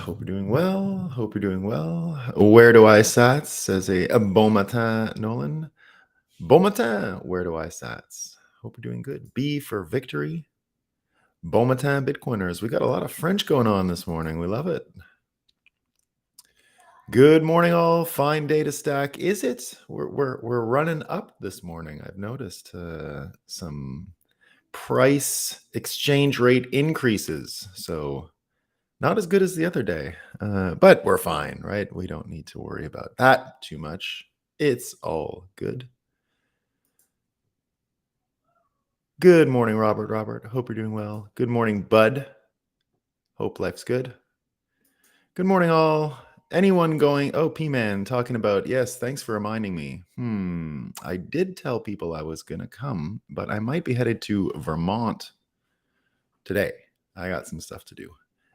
Hope you're doing well. Hope you're doing well. Where do I sats? Says a bon matin, Nolan. Bon matin. Where do I sats? Hope you're doing good. B for victory. Bon matin, Bitcoiners. We got a lot of French going on this morning. We love it. Good morning, all. Fine day to stack. Is it? We're running up this morning. I've noticed some price exchange rate increases. So not as good as the other day, but we're fine, right? We don't need to worry about that too much. It's all good. Good morning, Robert. Robert, hope you're doing well. Good morning, Bud. Hope life's good. Good morning, all. Anyone going, oh, P-Man, talking about, yes, thanks for reminding me. I did tell people I was going to come, but I might be headed to Vermont today. I got some stuff to do.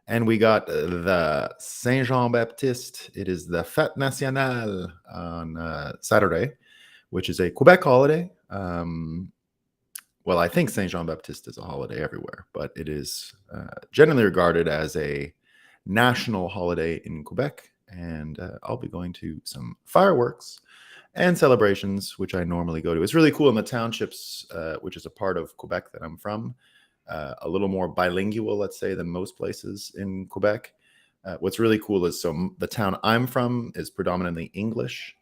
And we got the Saint Jean Baptiste. It is the Fête Nationale on Saturday, which is a Quebec holiday. Well, I think Saint Jean Baptiste is a holiday everywhere, but it is generally regarded as a national holiday in Quebec. And I'll be going to some fireworks and celebrations, which I normally go to. It's really cool in the townships, which is a part of Quebec that I'm from. A little more bilingual, let's say, than most places in Quebec. What's really cool is the town I'm from is predominantly English,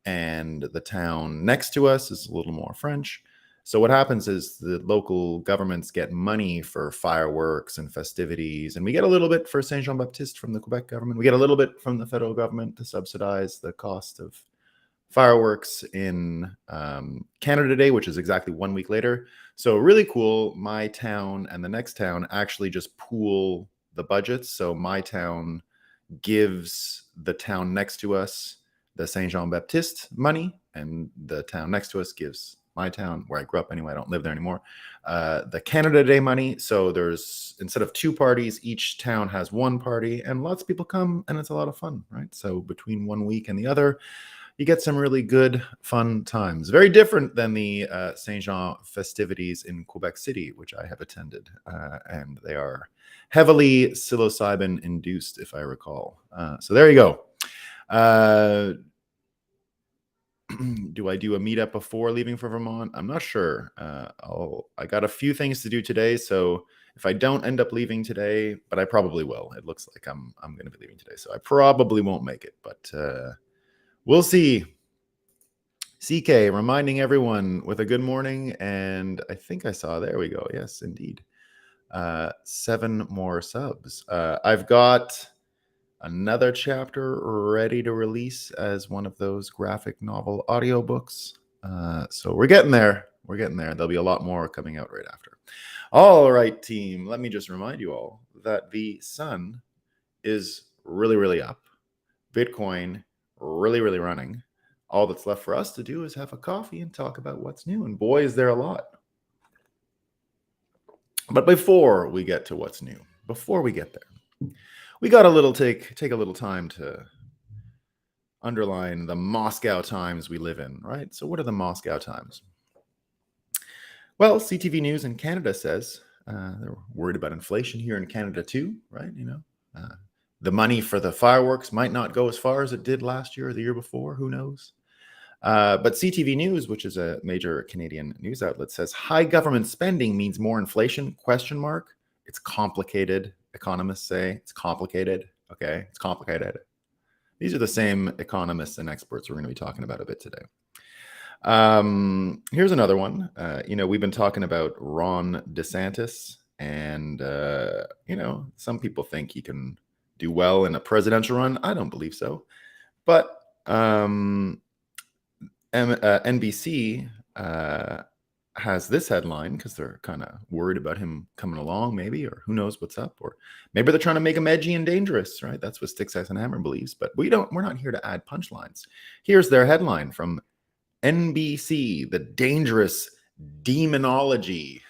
and the town next to us is a little more French. So what happens is the local governments get money for fireworks and festivities, and we get a little bit for Saint Jean Baptiste from the Quebec government. We get a little bit from the federal government to subsidize the cost of fireworks in Canada Day, which is exactly 1 week later. So really cool. My town and the next town actually just pool the budgets. So my town gives the town next to us the Saint Jean Baptiste money, and the town next to us gives my town, where I grew up anyway, I don't live there anymore, the Canada Day money. So there's, instead of two parties, each town has one party, and lots of people come, and it's a lot of fun, right? So between 1 week and the other, you get some really good, fun times. Very different than the Saint Jean festivities in Quebec City, which I have attended. And they are heavily psilocybin induced, if I recall. So there you go. Do I do a meetup before leaving for Vermont? I'm not sure. I got a few things to do today. So if I don't end up leaving today, but I probably will. It looks like I'm going to be leaving today. So I probably won't make it, but we'll see. CK reminding everyone with a good morning. And I think I saw, there we go. Yes, indeed. 7 more subs. I've got another chapter ready to release as one of those graphic novel audiobooks. So we're getting there. We're getting there. There'll be a lot more coming out right after. All right, team. Let me just remind you all that the sun is really, really up. Bitcoin really, really running. All that's left for us to do is have a coffee and talk about what's new. And boy, is there a lot. But before we get to what's new, before we get there, we got a little take a little time to underline the Moscow times we live in, right? So what are the Moscow times? Well, CTV News in Canada says they're worried about inflation here in Canada too, right? You know, the money for the fireworks might not go as far as it did last year or the year before. Who knows? But CTV News, which is a major Canadian news outlet, says high government spending means more inflation, ? It's complicated. Economists say it's complicated. Okay, it's complicated. These are the same economists and experts we're going to be talking about a bit today. Here's another one. We've been talking about Ron DeSantis, and some people think he can do well in a presidential run. I don't believe so, but NBC has this headline because they're kind of worried about him coming along, maybe, or who knows what's up, or maybe they're trying to make him edgy and dangerous, right? That's what Sticks, Ice, and Hammer believes, but we're not here to add punchlines. Here's their headline from NBC: the dangerous demonology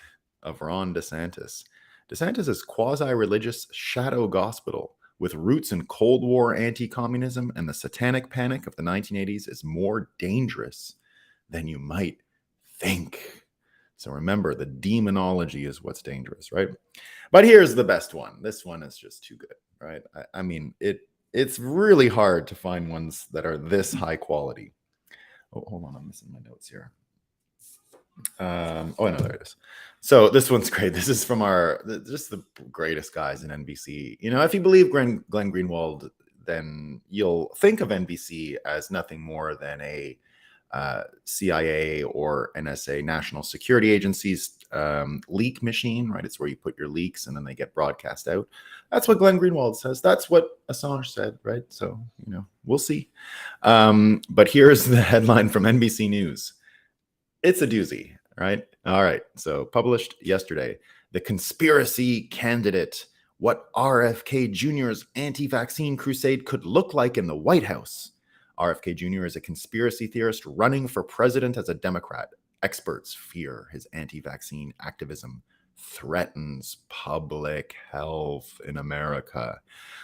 of Ron DeSantis. DeSantis is quasi-religious shadow gospel with roots in Cold War anti-communism and the satanic panic of the 1980s is more dangerous than you might think. So remember, the demonology is what's dangerous, right? But here's the best one. This one is just too good. right? I mean, it's really hard to find ones that are this high quality. Oh, hold on, I'm missing my notes here. Oh, no, there it is. So this one's great. This is from just the greatest guys in NBC. If you believe Glenn Greenwald, then you'll think of NBC as nothing more than a CIA or NSA, National Security Agency's leak machine, right? It's where you put your leaks and then they get broadcast out. That's what Glenn Greenwald says. That's what Assange said, right? So, we'll see. But here's the headline from NBC News. It's a doozy, right? All right. So published yesterday, the conspiracy candidate, what RFK Jr.'s anti-vaccine crusade could look like in the White House. RFK Jr. is a conspiracy theorist running for president as a Democrat. Experts fear his anti-vaccine activism threatens public health in America.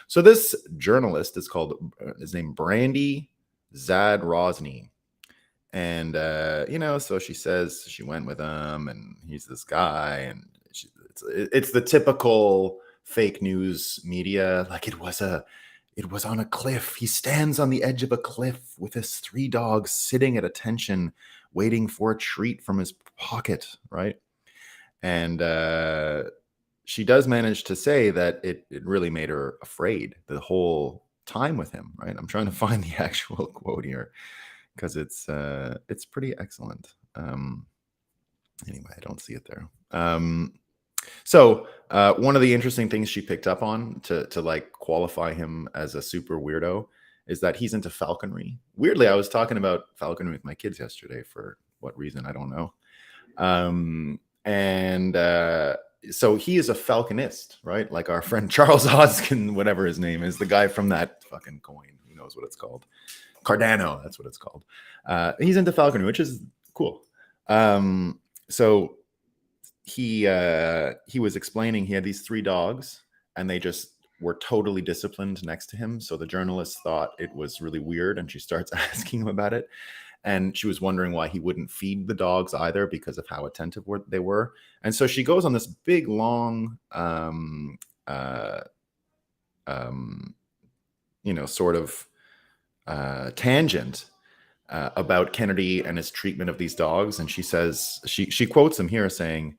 So this journalist is named Brandy Zadrozny. And, so she says she went with him and he's this guy and it's the typical fake news media. Like it was on a cliff. He stands on the edge of a cliff with his 3 dogs sitting at attention, waiting for a treat from his pocket. Right. And, she does manage to say that it really made her afraid the whole time with him. Right. I'm trying to find the actual quote here, because it's pretty excellent. Anyway, I don't see it there. So one of the interesting things she picked up on to like qualify him as a super weirdo is that he's into falconry. Weirdly, I was talking about falconry with my kids yesterday. For what reason, I don't know. So he is a falconist, right? Like our friend Charles Hoskin, whatever his name is, the guy from that fucking coin. Who knows what it's called? Cardano, that's what it's called. He's into falconry, which is cool. So he was explaining he had these 3 dogs and they just were totally disciplined next to him. So the journalist thought it was really weird and she starts asking him about it. And she was wondering why he wouldn't feed the dogs either because of how attentive they were. And so she goes on this big, long, sort of tangent about Kennedy and his treatment of these dogs. And she says, she quotes him here saying,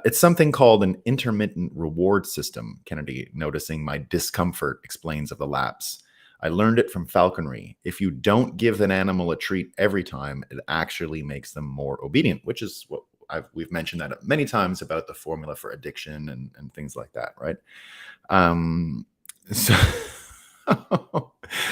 it's something called an intermittent reward system, Kennedy, noticing my discomfort, explains of the lapse. I learned it from falconry. If you don't give an animal a treat every time, it actually makes them more obedient, which is what we've mentioned that many times about the formula for addiction and things like that, right? So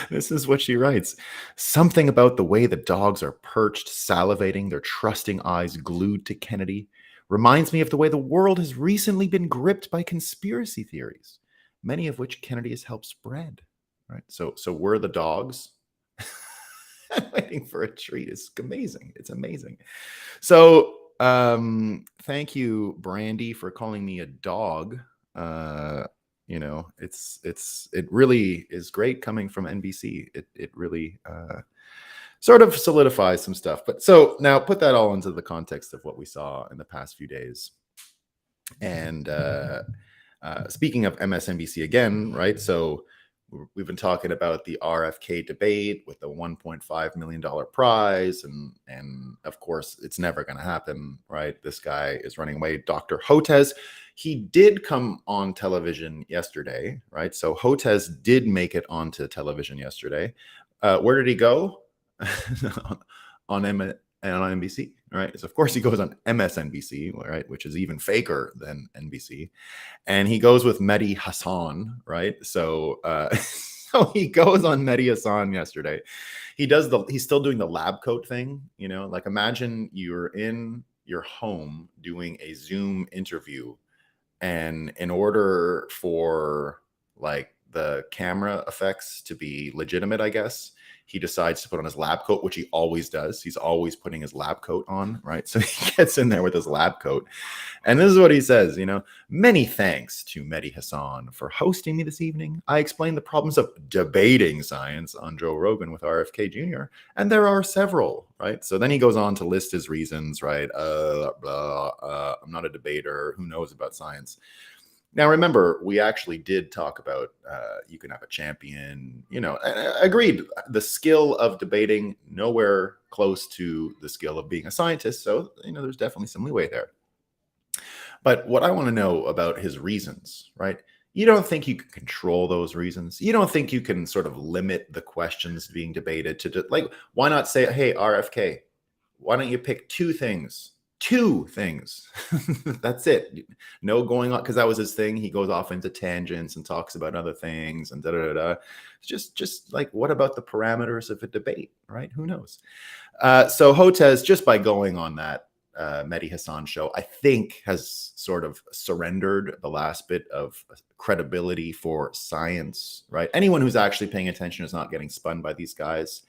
this is what she writes. Something about the way the dogs are perched, salivating, their trusting eyes glued to Kennedy, reminds me of the way the world has recently been gripped by conspiracy theories, many of which Kennedy has helped spread. Right. So we're the dogs waiting for a treat. It's amazing. It's amazing. So thank you, Brandy, for calling me a dog. It really is great coming from NBC. It really sort of solidifies some stuff. But so now put that all into the context of what we saw in the past few days. And speaking of MSNBC again, right? So we've been talking about the RFK debate with the $1.5 million prize. And of course, it's never going to happen, right? This guy is running away. Dr. Hotez, he did come on television yesterday, right? So Hotez did make it onto television yesterday. Where did he go? on NBC, right? So of course he goes on MSNBC, right, which is even faker than NBC, and he goes with Mehdi Hasan, right? So so he goes on Mehdi Hasan yesterday. He's still doing the lab coat thing, like imagine you're in your home doing a Zoom interview, and in order for like the camera effects to be legitimate, I guess, he decides to put on his lab coat, which he always does. He's always putting his lab coat on, right? So he gets in there with his lab coat. And this is what he says, many thanks to Mehdi Hasan for hosting me this evening. I explained the problems of debating science on Joe Rogan with RFK Jr. And there are several, right? So then he goes on to list his reasons, right? I'm not a debater. Who knows about science? Now, remember, we actually did talk about you can have a champion, agreed. The skill of debating, nowhere close to the skill of being a scientist. So, there's definitely some leeway there. But what I want to know about his reasons, right? You don't think you can control those reasons? You don't think you can sort of limit the questions being debated to, like, why not say, hey, RFK, why don't you pick two things? Two things. That's it. No going on, because that was his thing. He goes off into tangents and talks about other things and da da da da. Just like, what about the parameters of a debate, right? Who knows? So Hotez, just by going on that Mehdi Hassan show, I think has sort of surrendered the last bit of credibility for science, right? Anyone who's actually paying attention is not getting spun by these guys.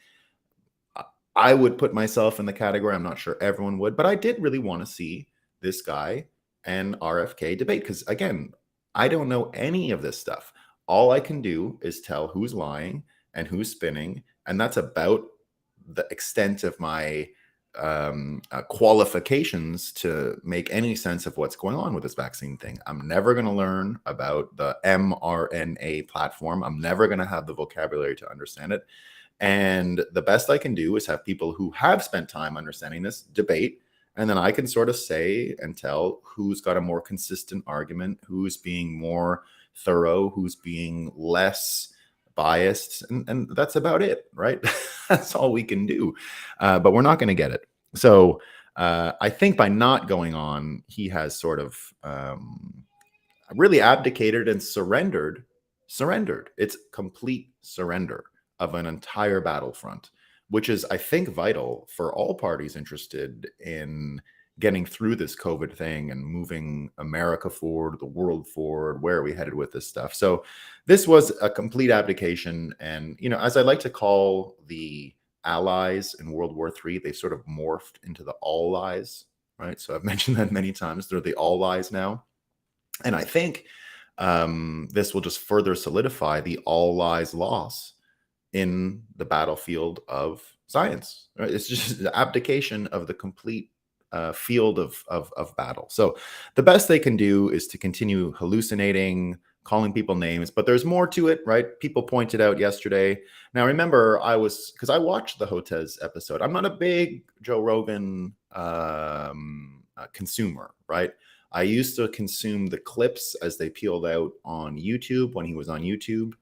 I would put myself in the category. I'm not sure everyone would, but I did really want to see this guy and RFK debate because, again, I don't know any of this stuff. All I can do is tell who's lying and who's spinning, and that's about the extent of my qualifications to make any sense of what's going on with this vaccine thing. I'm never going to learn about the mRNA platform. I'm never going to have the vocabulary to understand it. And the best I can do is have people who have spent time understanding this debate. And then I can sort of say and tell who's got a more consistent argument, who's being more thorough, who's being less biased. And that's about it, right? That's all we can do. But we're not going to get it. So I think by not going on, he has sort of really abdicated and surrendered. It's complete surrender of an entire battlefront, which is, I think, vital for all parties interested in getting through this COVID thing and moving America forward, the world forward. Where are we headed with this stuff? So this was a complete abdication. And, as I like to call the allies in World War III, they sort of morphed into the all lies, right? So I've mentioned that many times. They're the all lies now. And I think this will just further solidify the all lies loss in the battlefield of science. Right? It's just the abdication of the complete field of battle. So the best they can do is to continue hallucinating, calling people names, but there's more to it, right? People pointed out yesterday. Now, remember, because I watched the Hotez episode. I'm not a big Joe Rogan consumer, right? I used to consume the clips as they peeled out on YouTube when he was on YouTube.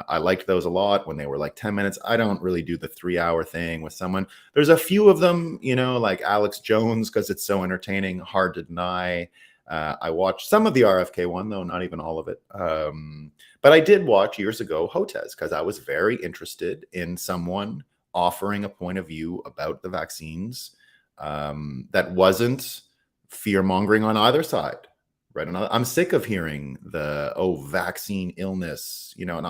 I liked those a lot when they were like 10 minutes. I don't really do the 3-hour thing with someone. There's a few of them, like Alex Jones, because it's so entertaining, hard to deny. I watched some of the RFK one, though, not even all of it. But I did watch years ago Hotez because I was very interested in someone offering a point of view about the vaccines that wasn't fear-mongering on either side. Right. And I'm sick of hearing vaccine illness, and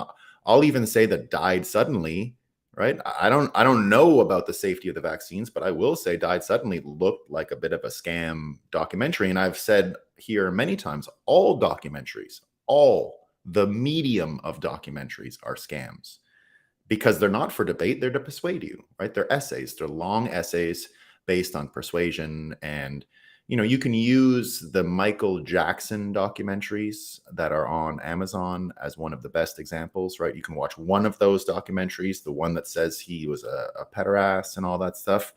I'll even say that died suddenly, right? I don't know about the safety of the vaccines, but I will say died suddenly looked like a bit of a scam documentary. And I've said here many times, all documentaries, all the medium of documentaries are scams because they're not for debate. They're to persuade you, right? They're essays. They're long essays based on persuasion. And you can use the Michael Jackson documentaries that are on Amazon as one of the best examples, right? You can watch one of those documentaries, the one that says he was a pederast and all that stuff,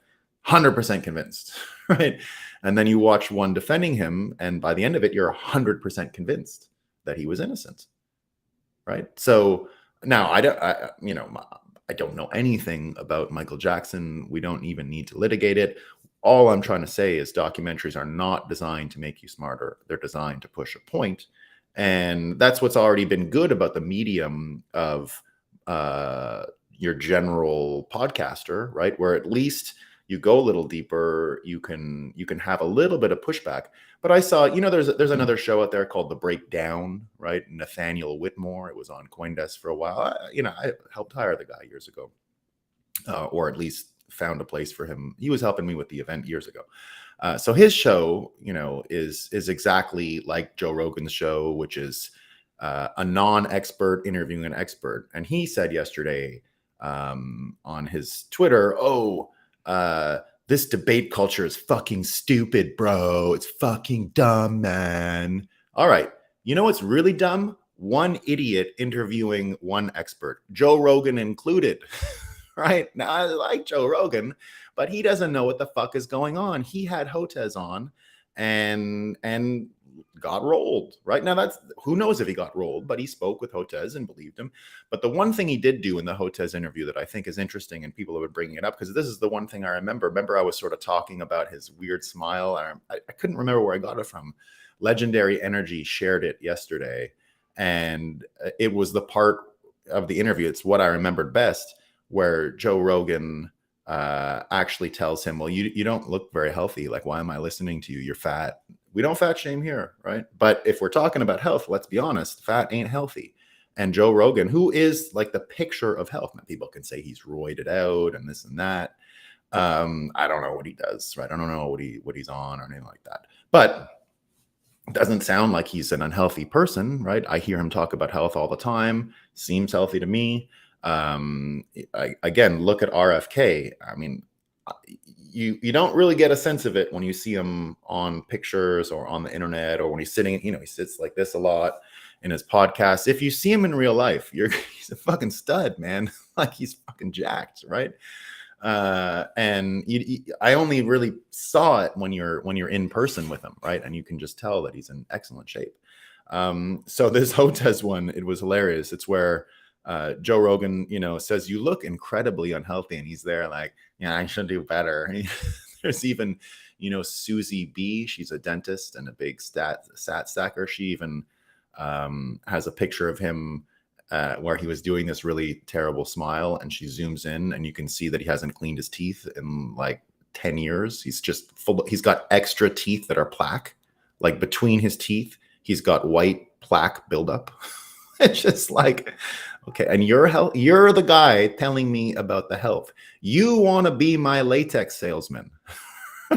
100% convinced, right? And then you watch one defending him, and by the end of it, you're 100% convinced that he was innocent, right? So now I don't know anything about Michael Jackson. We don't even need to litigate it. All I'm trying to say is documentaries are not designed to make you smarter. They're designed to push a point. And that's what's already been good about the medium of your general podcaster, right? Where at least you go a little deeper, you can have a little bit of pushback. But I saw, there's another show out there called The Breakdown, right? Nathaniel Whitmore. It was on CoinDesk for a while. I helped hire the guy years ago, or at least found a place for him. He was helping me with the event years ago. So his show, is exactly like Joe Rogan's show, which is a non-expert interviewing an expert. And he said yesterday on his Twitter, this debate culture is fucking stupid, bro. It's fucking dumb, man. All right. You know what's really dumb? One idiot interviewing one expert, Joe Rogan included. Right? Now, I like Joe Rogan, but he doesn't know what the fuck is going on. He had Hotez on and got rolled. Right now, that's who knows if he got rolled, but he spoke with Hotez and believed him. But the one thing he did do in the Hotez interview that I think is interesting, and people have been bringing it up, because this is the one thing I remember. Remember, I was sort of talking about his weird smile. I couldn't remember where I got it from. Legendary Energy shared it yesterday, and it was the part of the interview. It's what I remembered best, where Joe Rogan actually tells him, well, you don't look very healthy. Like, why am I listening to you? You're fat. We don't fat shame here, right? But if we're talking about health, let's be honest, fat ain't healthy. And Joe Rogan, who is like the picture of health, now people can say he's roided out and this and that. I don't know what he does, right? I don't know what he's on or anything like that. But it doesn't sound like he's an unhealthy person, right? I hear him talk about health all the time. Seems healthy to me. Again, look at RFK. I mean, you don't really get a sense of it when you see him on pictures or on the internet, or when he's sitting, he sits like this a lot in his podcast. If you see him in real life, he's a fucking stud, man. Like, he's fucking jacked, right? And I only really saw it when you're in person with him, right? And you can just tell that he's in excellent shape. So this Hotez one, it was hilarious. It's where Joe Rogan, says, you look incredibly unhealthy. And he's there like, yeah, I should do better. There's even, Susie B. She's a dentist and a big stat stacker. She even has a picture of him where he was doing this really terrible smile, and she zooms in and you can see that he hasn't cleaned his teeth in like 10 years. He's just he's got extra teeth that are plaque. Like, between his teeth, he's got white plaque buildup. It's just like, okay, and you're the guy telling me about the health. You want to be my latex salesman.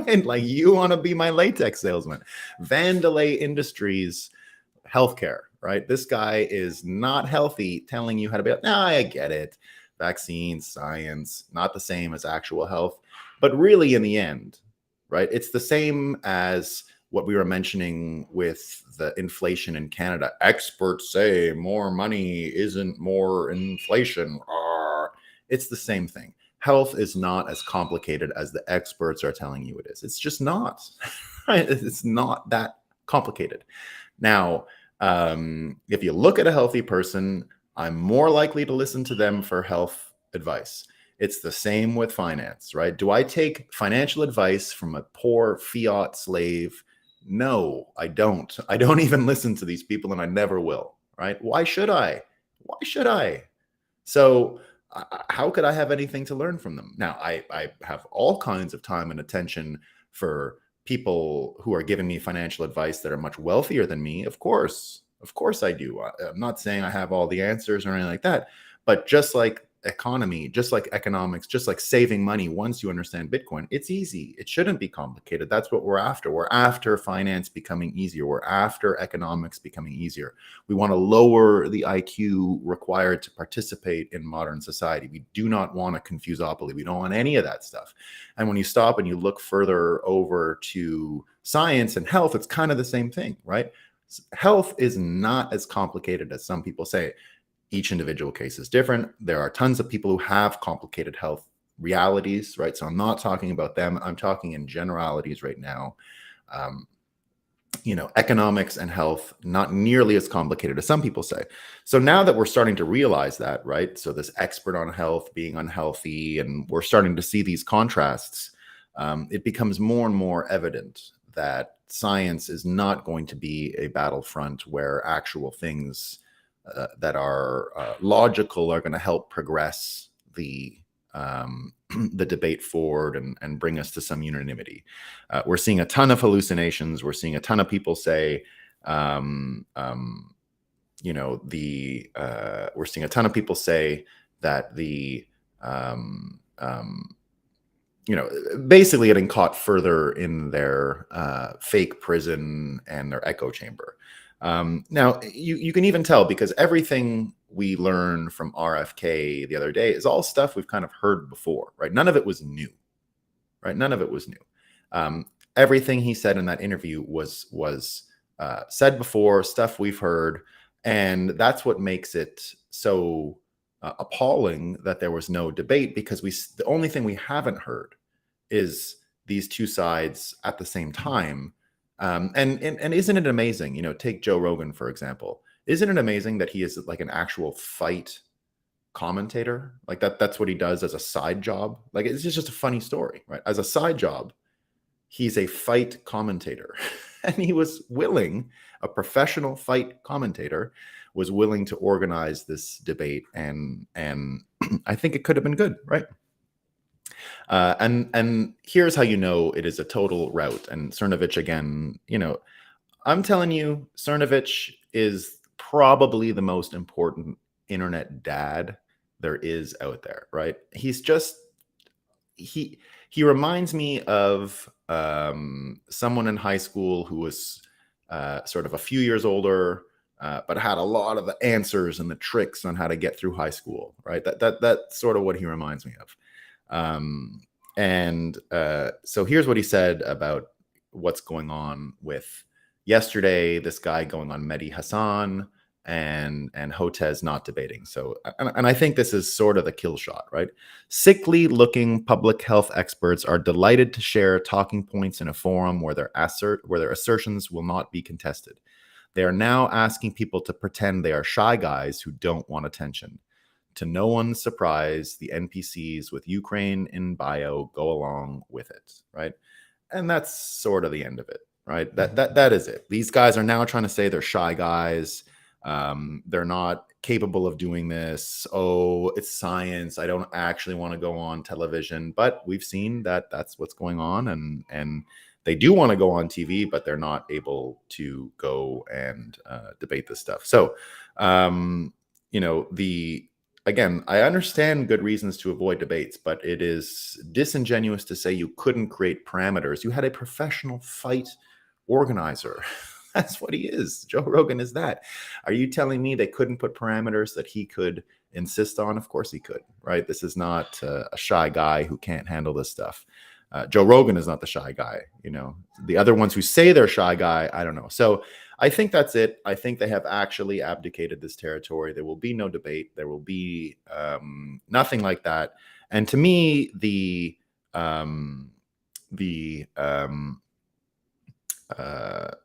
And like, you want to be my latex salesman. Vandelay Industries healthcare, right? This guy is not healthy telling you how to be. No, I get it. Vaccines, science, not the same as actual health. But really, in the end, right, it's the same as what we were mentioning with the inflation in Canada. Experts say more money isn't more inflation. It's the same thing. Health is not as complicated as the experts are telling you it is. It's just not. Right? It's not that complicated. Now, if you look at a healthy person, I'm more likely to listen to them for health advice. It's the same with finance, right? Do I take financial advice from a poor fiat slave? No, I don't. I don't even listen to these people, and I never will, right? Why should I? Why should I? So how could I have anything to learn from them? Now, I have all kinds of time and attention for people who are giving me financial advice that are much wealthier than me. Of course I do. I'm not saying I have all the answers or anything like that, but just like economy, just like economics, just like saving money, once you understand Bitcoin, it's easy. It shouldn't be complicated. That's what we're after. We're after finance becoming easier. We're after economics becoming easier. We want to lower the IQ required to participate in modern society. We do not want a confusopoly. We don't want any of that stuff. And when you stop and you look further over to science and health, it's kind of the same thing, right? Health is not as complicated as some people say. Each individual case is different. There are tons of people who have complicated health realities, right? So I'm not talking about them. I'm talking in generalities right now. Economics and health, not nearly as complicated as some people say. So now that we're starting to realize that, right? So this expert on health being unhealthy, and we're starting to see these contrasts, it becomes more and more evident that science is not going to be a battlefront where actual things that are logical are going to help progress the the debate forward and bring us to some unanimity. We're seeing a ton of hallucinations. We're seeing a ton of people say, we're seeing a ton of people say that basically getting caught further in their fake prison and their echo chamber. Now, you can even tell, because everything we learned from RFK the other day is all stuff we've kind of heard before, right? None of it was new, right? None of it was new. Everything he said in that interview was said before, stuff we've heard. And that's what makes it so appalling that there was no debate, because the only thing we haven't heard is these two sides at the same time. And isn't it amazing? Take Joe Rogan, for example. Isn't it amazing that he is like an actual fight commentator? Like that's what he does as a side job. Like, it's just a funny story, right? As a side job, he's a fight commentator. And he was willing, a professional fight commentator, was willing to organize this debate. And I think it could have been good, right? And here's how it is a total rout. And Cernovich, again, I'm telling you, Cernovich is probably the most important internet dad there is out there, right? He's just, he reminds me of someone in high school who was sort of a few years older, but had a lot of the answers and the tricks on how to get through high school, right? That's sort of what he reminds me of. So here's what he said about what's going on with yesterday, this guy going on Mehdi Hassan and Hotez not debating. So, and I think this is sort of the kill shot, right? Sickly looking public health experts are delighted to share talking points in a forum where their assertions will not be contested. They are now asking people to pretend they are shy guys who don't want attention. To no one's surprise, the NPCs with Ukraine in bio go along with it, right? And that's sort of the end of it, right? That is it. These guys are now trying to say they're shy guys. They're not capable of doing this. Oh, it's science. I don't actually want to go on television. But we've seen that that's what's going on, and they do want to go on TV, but they're not able to go and debate this stuff. So, again, I understand good reasons to avoid debates, but it is disingenuous to say you couldn't create parameters. You had a professional fight organizer. That's what he is. Joe Rogan is that. Are you telling me they couldn't put parameters that he could insist on? Of course he could, right? This is not a shy guy who can't handle this stuff. Joe Rogan is not the shy guy. The other ones who say they're shy guy, I don't know. So I think that's it. I think they have actually abdicated this territory. There will be no debate. There will be nothing like that. And to me, the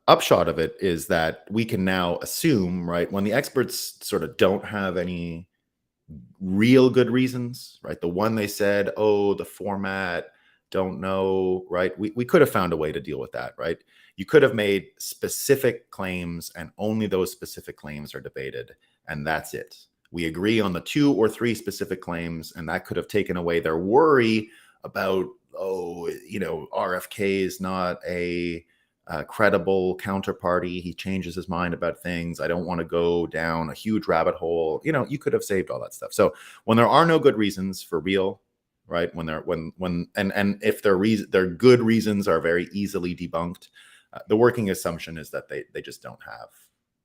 upshot of it is that we can now assume, right, when the experts sort of don't have any real good reasons, right? The one they said, oh, the format, don't know, right? We could have found a way to deal with that, right? You could have made specific claims and only those specific claims are debated, and that's it. We agree on the 2 or 3 specific claims, and that could have taken away their worry about, RFK is not a credible counterparty. He changes his mind about things. I don't want to go down a huge rabbit hole. You could have saved all that stuff. So when there are no good reasons for real, right? And if their good reasons are very easily debunked, the working assumption is that they just don't have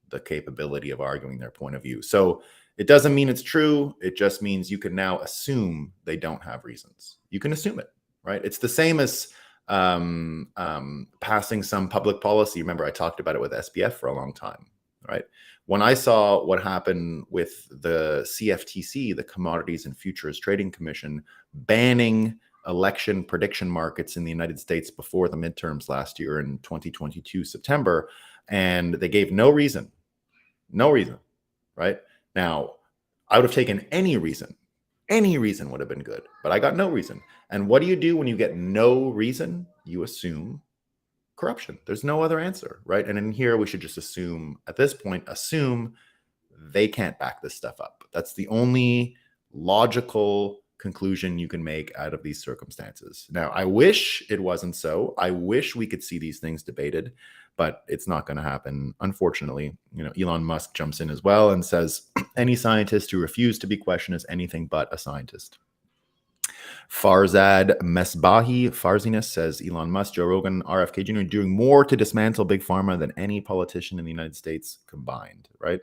the capability of arguing their point of view. So it doesn't mean it's true. It just means you can now assume they don't have reasons. You can assume it, right? It's the same as passing some public policy. Remember, I talked about it with SBF for a long time, right? When I saw what happened with the CFTC, the Commodities and Futures Trading Commission, banning election prediction markets in the United States before the midterms last year in 2022 September, and they gave no reason, right? Now, I would have taken any reason would have been good, but I got no reason. And what do you do when you get no reason? You assume corruption. There's no other answer, right? And in here, we should just assume they can't back this stuff up. That's the only logical conclusion you can make out of these circumstances. Now, I wish it wasn't so. I wish we could see these things debated, but it's not going to happen. Unfortunately, Elon Musk jumps in as well and says any scientist who refused to be questioned is anything but a scientist. Farzad Mesbahi Farziness says Elon Musk, Joe Rogan, RFK Jr. doing more to dismantle big pharma than any politician in the United States combined, right?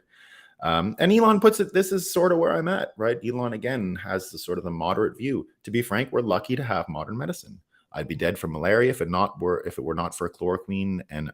And Elon puts it, this is sort of where I'm at, right? Elon, again, has the sort of the moderate view. To be frank, we're lucky to have modern medicine. I'd be dead from malaria if it were not for chloroquine and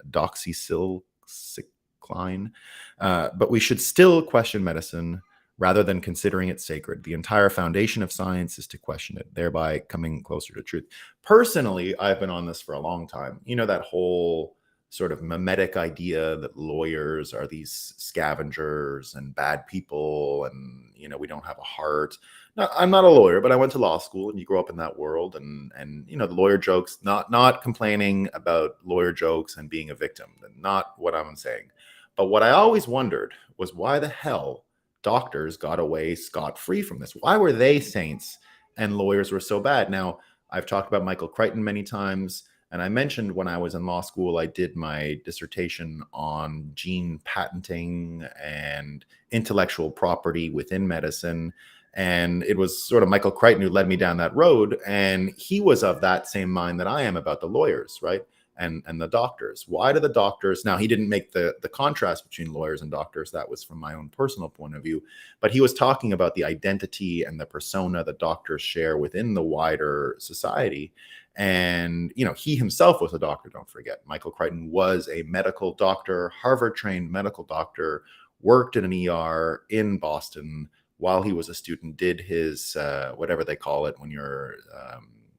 Klein. But we should still question medicine rather than considering it sacred. The entire foundation of science is to question it, thereby coming closer to truth. Personally, I've been on this for a long time. You know, that whole sort of mimetic idea that lawyers are these scavengers and bad people, and, you know, we don't have a heart. Now, I'm not a lawyer, but I went to law school, and you grow up in that world, and you know, the lawyer jokes, not complaining about lawyer jokes and being a victim, not what I'm saying. But what I always wondered was why the hell doctors got away scot-free from this. Why were they saints and lawyers were so bad? Now, I've talked about Michael Crichton many times, and I mentioned when I was in law school, I did my dissertation on gene patenting and intellectual property within medicine. And it was sort of Michael Crichton who led me down that road. And he was of that same mind that I am about the lawyers, right? And the doctors. Why do the doctors, now he didn't make the contrast between lawyers and doctors, that was from my own personal point of view, but he was talking about the identity and the persona that doctors share within the wider society. And, you know, he himself was a doctor, don't forget. Michael Crichton was a medical doctor, Harvard-trained medical doctor, worked in an ER in Boston while he was a student, did his, whatever they call it when you're,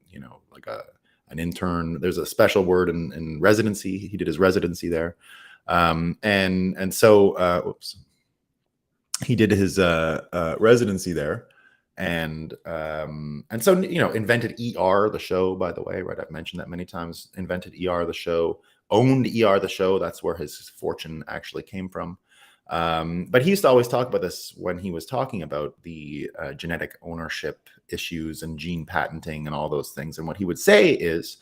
you know, like an intern. There's a special word in residency. He did his residency there. And so he did his residency there. And so, you know, invented ER, the show, by the way, right? I've mentioned that many times. Invented ER, the show, owned ER, the show. That's where his fortune actually came from. But he used to always talk about this when he was talking about the genetic ownership issues and gene patenting and all those things. And what he would say is,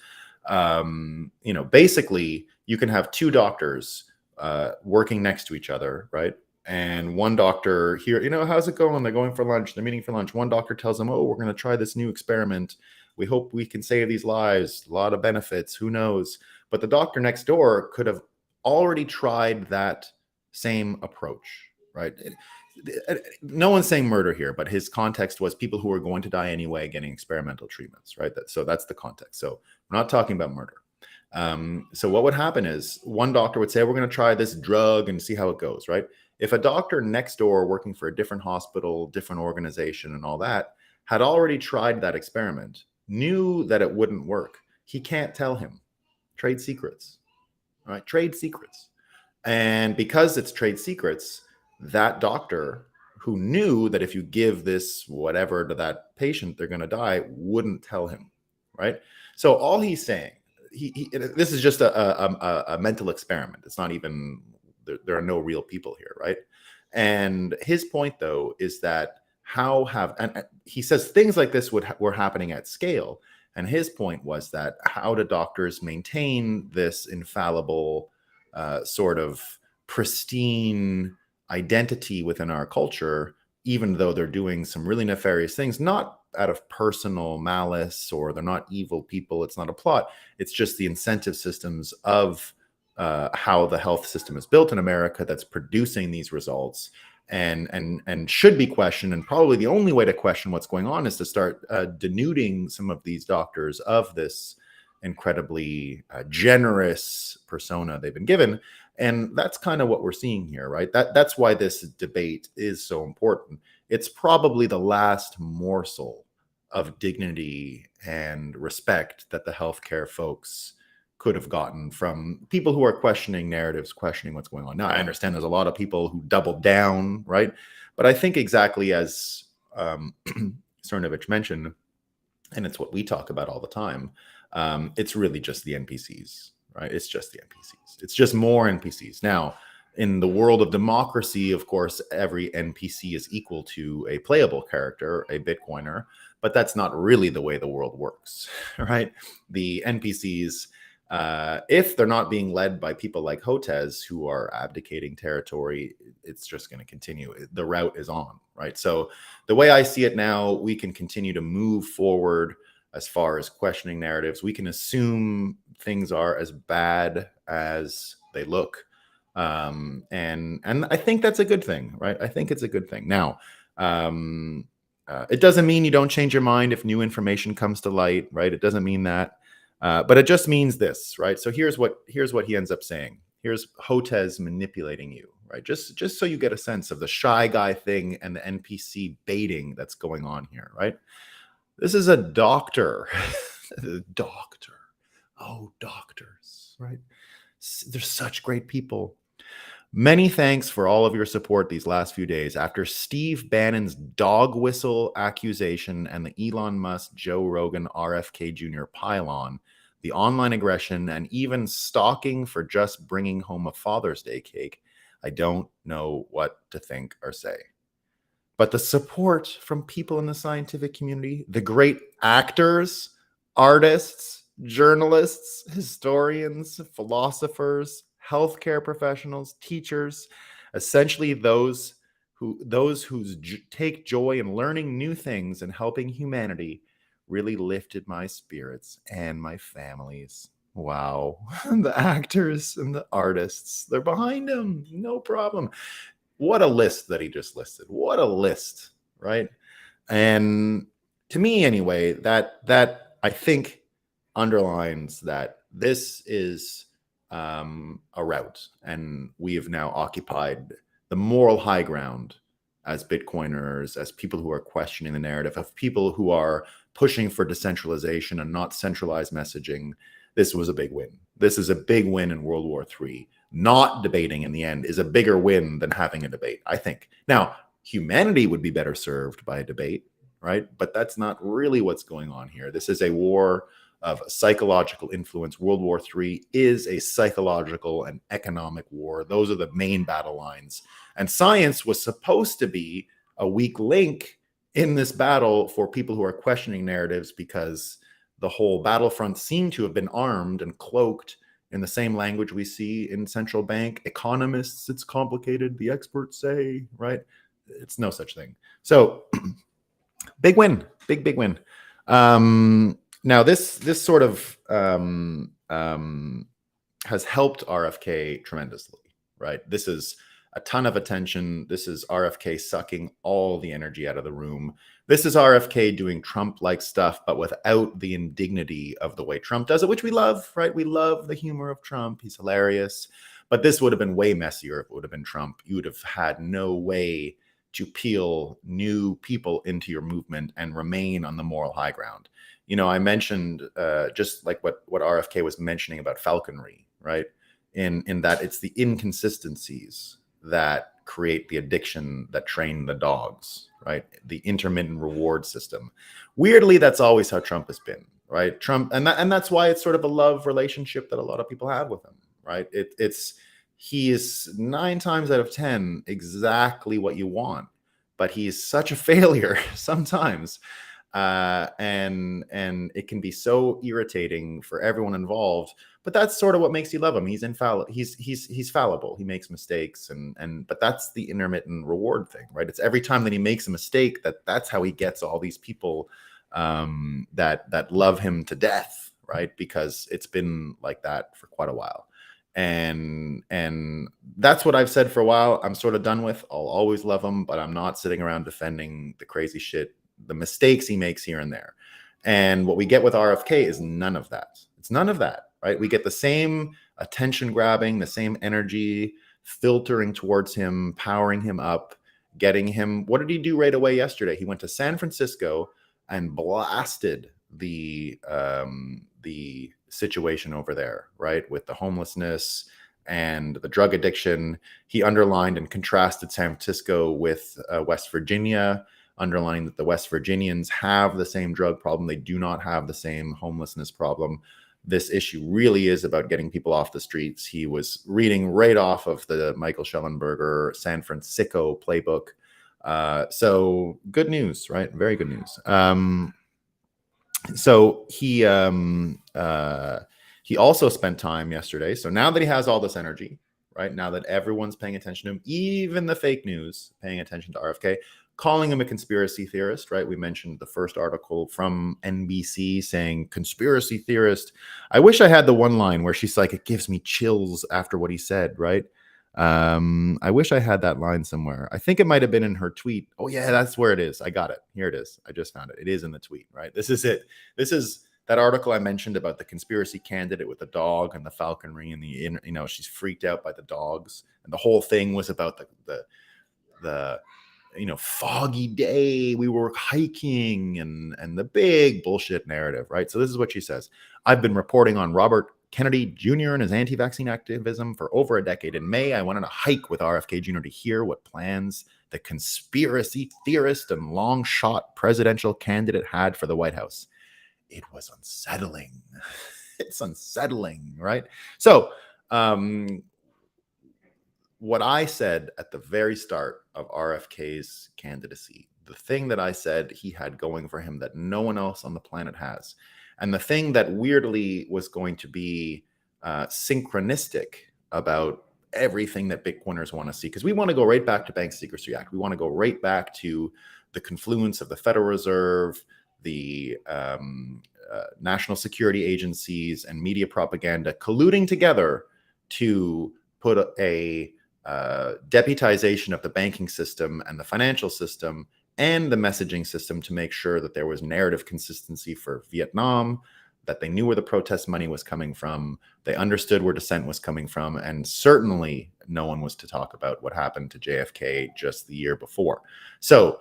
you know, basically you can have two doctors working next to each other, right? And one doctor here, you know, how's it going? They're going for lunch. They're meeting for lunch. One doctor tells them, oh, we're going to try this new experiment. We hope we can save these lives. A lot of benefits. Who knows? But the doctor next door could have already tried that same approach, right? No one's saying murder here, but his context was people who are going to die anyway getting experimental treatments, right? So that's the context. So we're not talking about murder. So what would happen is one doctor would say, we're going to try this drug and see how it goes, right? If a doctor next door working for a different hospital, different organization and all that had already tried that experiment, knew that it wouldn't work, he can't tell him. Trade secrets, right? Trade secrets. And because it's trade secrets, that doctor who knew that if you give this whatever to that patient, they're going to die, wouldn't tell him, right? So all he's saying, this is just a mental experiment. It's not even, there are no real people here, right? And his point, though, is that and he says things like this were happening at scale. And his point was that how do doctors maintain this infallible sort of pristine identity within our culture, even though they're doing some really nefarious things, not out of personal malice, or they're not evil people. It's not a plot. It's just the incentive systems of how the health system is built in America that's producing these results, and should be questioned. And probably the only way to question what's going on is to start denuding some of these doctors of this incredibly generous persona they've been given. And that's kind of what we're seeing here, right? That's why this debate is so important. It's probably the last morsel of dignity and respect that the healthcare folks could have gotten from people who are questioning narratives, questioning what's going on. Now, I understand there's a lot of people who doubled down, right? But I think exactly as Cernovich mentioned, and it's what we talk about all the time, it's really just the NPCs, right? It's just the NPCs. It's just more NPCs. Now, in the world of democracy, of course, every NPC is equal to a playable character, a Bitcoiner, but that's not really the way the world works, right? The NPCs, if they're not being led by people like Hotez who are abdicating territory, it's just going to continue. The route is on, right? So the way I see it now, we can continue to move forward as far as questioning narratives. We can assume things are as bad as they look. And I think that's a good thing, right? I think it's a good thing. Now, it doesn't mean you don't change your mind if new information comes to light, right? It doesn't mean that. But it just means this, right? So here's what he ends up saying. Here's Hotez manipulating you, right? Just so you get a sense of the shy guy thing and the NPC baiting that's going on here, right? This is a doctor. Doctor. Oh, doctors, right? They're such great people. Many thanks for all of your support these last few days. After Steve Bannon's dog whistle accusation and the Elon Musk, Joe Rogan, RFK Jr. pylon, the online aggression, and even stalking for just bringing home a Father's Day cake, I don't know what to think or say. But the support from people in the scientific community, the great actors, artists, journalists, historians, philosophers, healthcare professionals, teachers, essentially those who take joy in learning new things and helping humanity, really lifted my spirits and my family's. Wow. The actors and the artists, they're behind him. No problem. What a list that he just listed. What a list, right? And to me, anyway, that I think underlines that this is a route, and we have now occupied the moral high ground as Bitcoiners, as people who are questioning the narrative, of people who are pushing for decentralization and not centralized messaging. This was a big win. This is a big win in World War III. Not debating in the end is a bigger win than having a debate, I think. Now, humanity would be better served by a debate, right? But that's not really what's going on here. This is a war of psychological influence. World War III is a psychological and economic war. Those are the main battle lines. And science was supposed to be a weak link in this battle for people who are questioning narratives, because the whole Battlefront seemed to have been armed and cloaked in the same language we see in central bank economists. It's complicated, the experts say, right? It's no such thing. So big win, big win. Now this sort of has helped RFK tremendously, right? This is a ton of attention. This is RFK sucking all the energy out of the room. This is RFK doing Trump-like stuff, but without the indignity of the way Trump does it, which we love, right? We love the humor of Trump. He's hilarious. But this would have been way messier if it would have been Trump. You would have had no way to peel new people into your movement and remain on the moral high ground. You know, I mentioned just like what RFK was mentioning about falconry, right? In that it's the inconsistencies that create the addiction that train the dogs, right? The intermittent reward system. Weirdly, that's always how Trump has been, right? Trump, and that's why it's sort of a love relationship that a lot of people have with him, right? He is 9 times out of 10 exactly what you want, but he's such a failure sometimes. And it can be so irritating for everyone involved, but that's sort of what makes you love him. He's infallible. He's fallible. He makes mistakes, but that's the intermittent reward thing, right? It's every time that he makes a mistake that's how he gets all these people that love him to death, right? Because it's been like that for quite a while. And that's what I've said for a while. I'm sort of done with. I'll always love him, but I'm not sitting around defending the crazy shit, the mistakes he makes here and there. And what we get with RFK is none of that. It's none of that, right? We get the same attention grabbing, the same energy filtering towards him, powering him up, getting him. What did he do right away yesterday? He went to San Francisco and blasted the situation over there, right? With the homelessness and the drug addiction. He underlined and contrasted San Francisco with West Virginia, underlining that the West Virginians have the same drug problem. They do not have the same homelessness problem. This issue really is about getting people off the streets. He was reading right off of the Michael Schellenberger San Francisco playbook. So good news, right? Very good news. So he also spent time yesterday. So now that he has all this energy, right? Now that everyone's paying attention to him, even the fake news paying attention to RFK, calling him a conspiracy theorist, right? We mentioned the first article from NBC saying conspiracy theorist. I wish I had the one line where she's like, it gives me chills after what he said, right? I wish I had that line somewhere. I think it might have been in her tweet. Oh yeah, that's where it is. I got it. Here it is. I just found it. It is in the tweet, right? This is it. This is that article I mentioned about the conspiracy candidate with the dog and the falconry and she's freaked out by the dogs, and the whole thing was about the foggy day, we were hiking, and the big bullshit narrative, right? So this is what she says. I've been reporting on Robert Kennedy Jr. and his anti-vaccine activism for over a decade. In May, I went on a hike with RFK Jr. to hear what plans the conspiracy theorist and long shot presidential candidate had for the White House. It was unsettling. It's unsettling, right? So, what I said at the very start of RFK's candidacy, the thing that I said he had going for him that no one else on the planet has, and the thing that weirdly was going to be synchronistic about everything that Bitcoiners want to see, because we want to go right back to Bank Secrecy Act. We want to go right back to the confluence of the Federal Reserve, the national security agencies, and media propaganda colluding together to put a deputization of the banking system and the financial system and the messaging system to make sure that there was narrative consistency for Vietnam, that they knew where the protest money was coming from, they understood where dissent was coming from, and certainly no one was to talk about what happened to JFK just the year before. So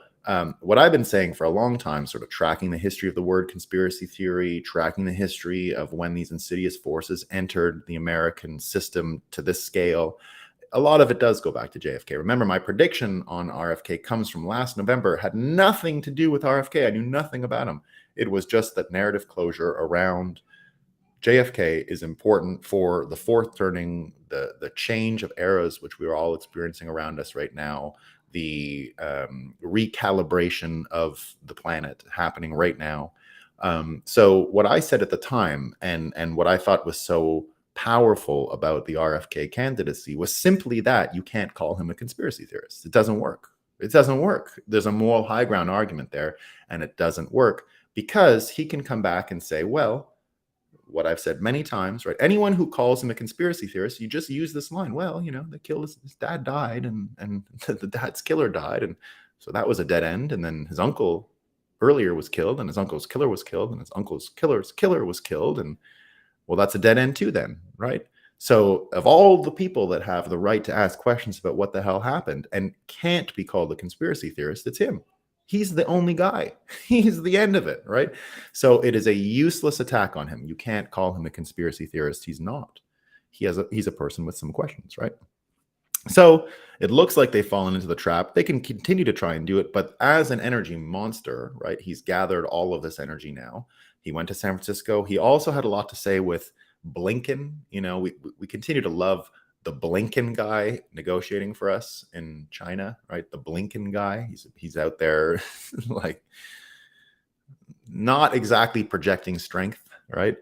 what I've been saying for a long time, sort of tracking the history of the word conspiracy theory, tracking the history of when these insidious forces entered the American system to this scale, a lot of it does go back to JFK. Remember, my prediction on RFK comes from last November. It had nothing to do with RFK. I knew nothing about him. It was just that narrative closure around JFK is important for the fourth turning, the change of eras, which we are all experiencing around us right now, the recalibration of the planet happening right now. So what I said at the time, and what I thought was so powerful about the RFK candidacy, was simply that you can't call him a conspiracy theorist. It doesn't work. It doesn't work. There's a moral high ground argument there, and it doesn't work because he can come back and say, well, what I've said many times, right? Anyone who calls him a conspiracy theorist, you just use this line, well, they killed his dad died, and the dad's killer died, and so that was a dead end. And then his uncle earlier was killed, and his uncle's killer was killed, and his uncle's killer's killer was killed, and well, that's a dead end too then, right? So of all the people that have the right to ask questions about what the hell happened and can't be called a conspiracy theorist, it's him. He's the only guy. He's the end of it, right? So it is a useless attack on him. You can't call him a conspiracy theorist. He's not. He's a person with some questions, right? So it looks like they've fallen into the trap. They can continue to try and do it, but as an energy monster, right? He's gathered all of this energy now. He went to San Francisco. He also had a lot to say with Blinken. We continue to love the Blinken guy negotiating for us in China, right? The Blinken guy. He's out there like not exactly projecting strength, right?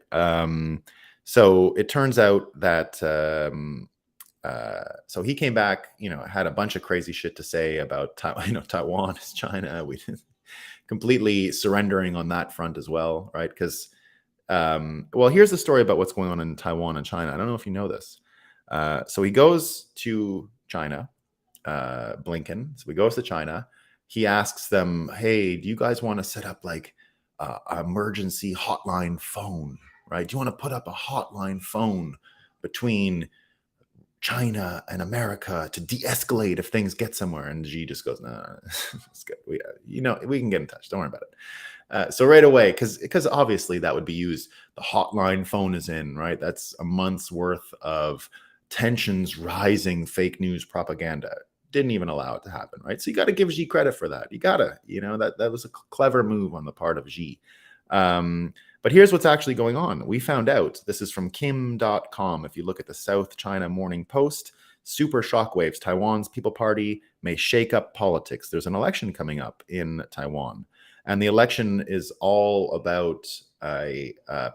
So it turns out that so he came back, had a bunch of crazy shit to say about Taiwan is China. We completely surrendering on that front as well, right? Because, well, here's the story about what's going on in Taiwan and China. I don't know if you know this. So he goes to China, Blinken. So he goes to China. He asks them, hey, do you guys want to set up like an emergency hotline phone, right? Do you want to put up a hotline phone between China and America to de-escalate if things get somewhere? And Xi just goes, no, it's good. We can get in touch. Don't worry about it. So right away, because obviously that would be used. The hotline phone is in, right? That's a month's worth of tensions, rising fake news propaganda. Didn't even allow it to happen, right? So you got to give Xi credit for that. You gotta, that was a clever move on the part of Xi. But here's what's actually going on. We found out, this is from Kim.com. If you look at the South China Morning Post, super shockwaves. Taiwan's People Party may shake up politics. There's an election coming up in Taiwan. And the election is all about a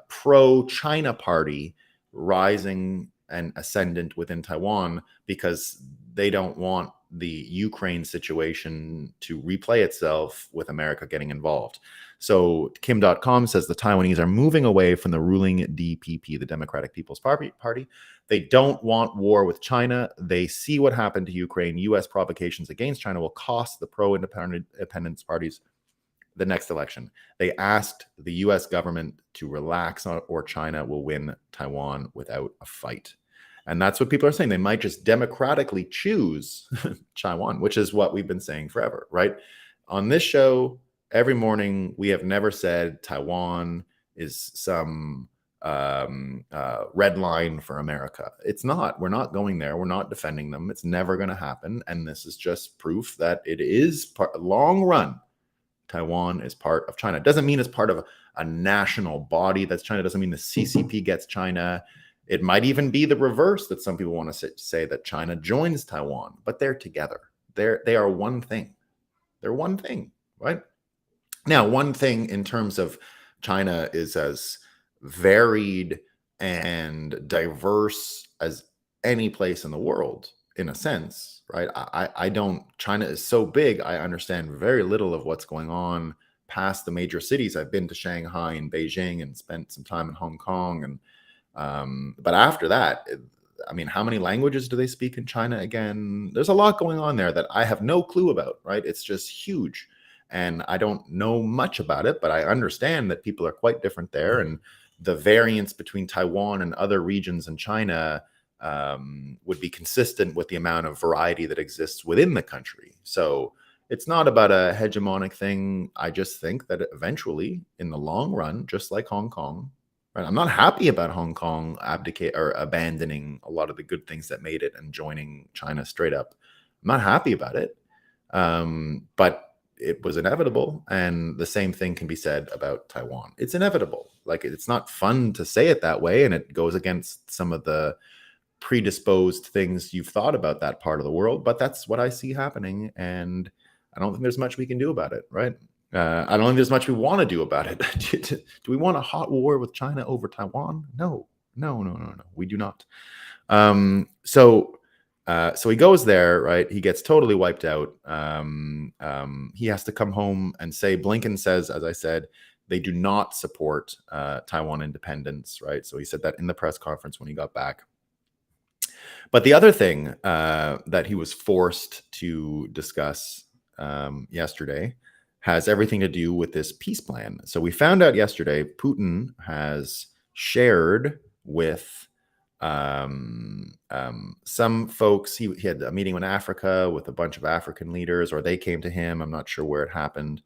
pro-China party rising and ascendant within Taiwan because they don't want the Ukraine situation to replay itself with America getting involved. So Kim.com says the Taiwanese are moving away from the ruling DPP, the Democratic People's Party. They don't want war with China. They see what happened to Ukraine. U.S. provocations against China will cost the pro-independence parties the next election. They asked the US government to relax or China will win Taiwan without a fight. And that's what people are saying. They might just democratically choose Taiwan, which is what we've been saying forever, right? On this show, every morning, we have never said Taiwan is some red line for America. It's not. We're not going there. We're not defending them. It's never going to happen. And this is just proof that it is long run. Taiwan is part of China. It doesn't mean it's part of a national body that's China. It doesn't mean the CCP gets China. It might even be the reverse, that some people want to say that China joins Taiwan, but they're together. They are one thing. They're one thing, right? Now, one thing in terms of China is as varied and diverse as any place in the world, in a sense, right? I don't, China is so big, I understand very little of what's going on past the major cities. I've been to Shanghai and Beijing and spent some time in Hong Kong. But after that, I mean, how many languages do they speak in China again? There's a lot going on there that I have no clue about, right? It's just huge. And I don't know much about it, but I understand that people are quite different there. And the variance between Taiwan and other regions in China would be consistent with the amount of variety that exists within the country. So it's not about a hegemonic thing. I just think that eventually, in the long run, just like Hong Kong, right? I'm not happy about Hong Kong abandoning a lot of the good things that made it and joining China straight up. I'm not happy about it. But it was inevitable. And the same thing can be said about Taiwan. It's inevitable. Like, it's not fun to say it that way. And it goes against some of the predisposed things you've thought about that part of the world. But that's what I see happening. And I don't think there's much we can do about it, right? I don't think there's much we want to do about it. Do we want a hot war with China over Taiwan? No. We do not. So he goes there, right? He gets totally wiped out. He has to come home and say, Blinken says, as I said, they do not support Taiwan independence, right? So he said that in the press conference when he got back. But the other thing that he was forced to discuss yesterday has everything to do with this peace plan. So we found out yesterday, Putin has shared with some folks. He had a meeting in Africa with a bunch of African leaders, or they came to him. I'm not sure where it happened.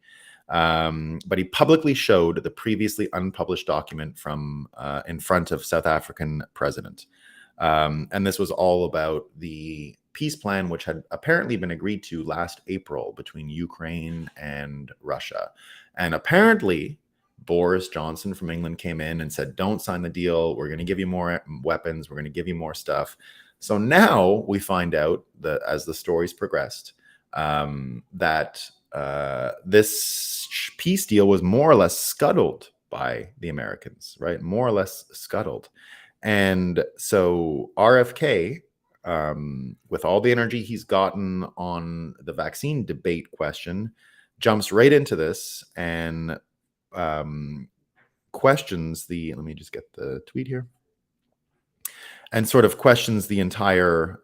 But he publicly showed the previously unpublished document from in front of South African president. And this was all about the peace plan, which had apparently been agreed to last April between Ukraine and Russia. And apparently Boris Johnson from England came in and said, don't sign the deal. We're going to give you more weapons. We're going to give you more stuff. So now we find out that as the stories progressed, that this peace deal was more or less scuttled by the Americans, right? More or less scuttled. And so RFK, with all the energy he's gotten on the vaccine debate question, jumps right into this and questions the, let me just get the tweet here, and sort of questions the entire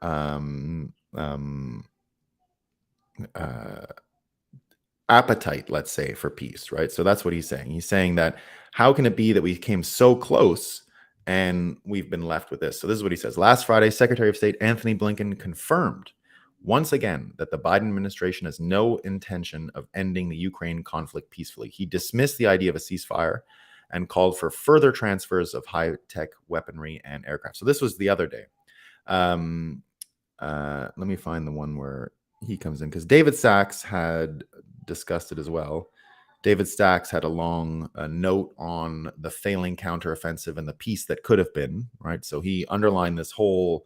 appetite, let's say, for peace, right? So that's what he's saying. He's saying that how can it be that we came so close and we've been left with this? So this is what he says. Last Friday, Secretary of State Anthony Blinken confirmed once again that the Biden administration has no intention of ending the Ukraine conflict peacefully. He dismissed the idea of a ceasefire and called for further transfers of high-tech weaponry and aircraft. So this was the other day. Let me find the one where he comes in, because David Sachs had discussed it as well. David Sachs had a long note on the failing counteroffensive and the peace that could have been, right? So he underlined this whole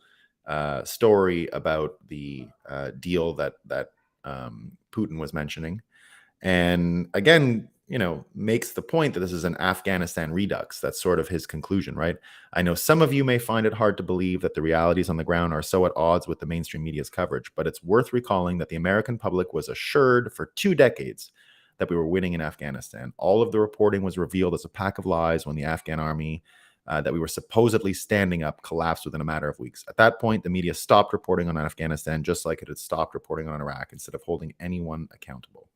story about the deal that Putin was mentioning. And again, makes the point that this is an Afghanistan redux. That's sort of his conclusion, right? I know some of you may find it hard to believe that the realities on the ground are so at odds with the mainstream media's coverage, but it's worth recalling that the American public was assured for 2 decades that we were winning in Afghanistan. All of the reporting was revealed as a pack of lies when the Afghan army that we were supposedly standing up collapsed within a matter of weeks. At that point, the media stopped reporting on Afghanistan, just like it had stopped reporting on Iraq, instead of holding anyone accountable.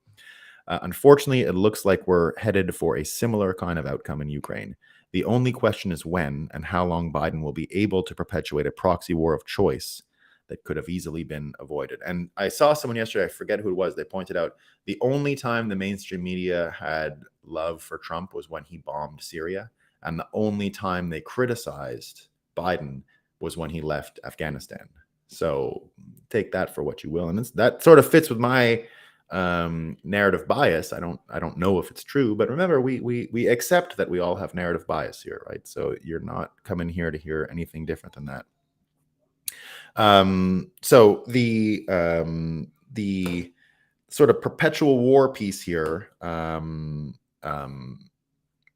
Unfortunately, it looks like we're headed for a similar kind of outcome in Ukraine. The only question is when and how long Biden will be able to perpetuate a proxy war of choice that could have easily been avoided. And I saw someone yesterday, I forget who it was, they pointed out the only time the mainstream media had love for Trump was when he bombed Syria. And the only time they criticized Biden was when he left Afghanistan. So take that for what you will. And that sort of fits with my narrative bias. I don't know if it's true, but remember, we accept that we all have narrative bias here, right? So you're not coming here to hear anything different than that. So the sort of perpetual war piece here, the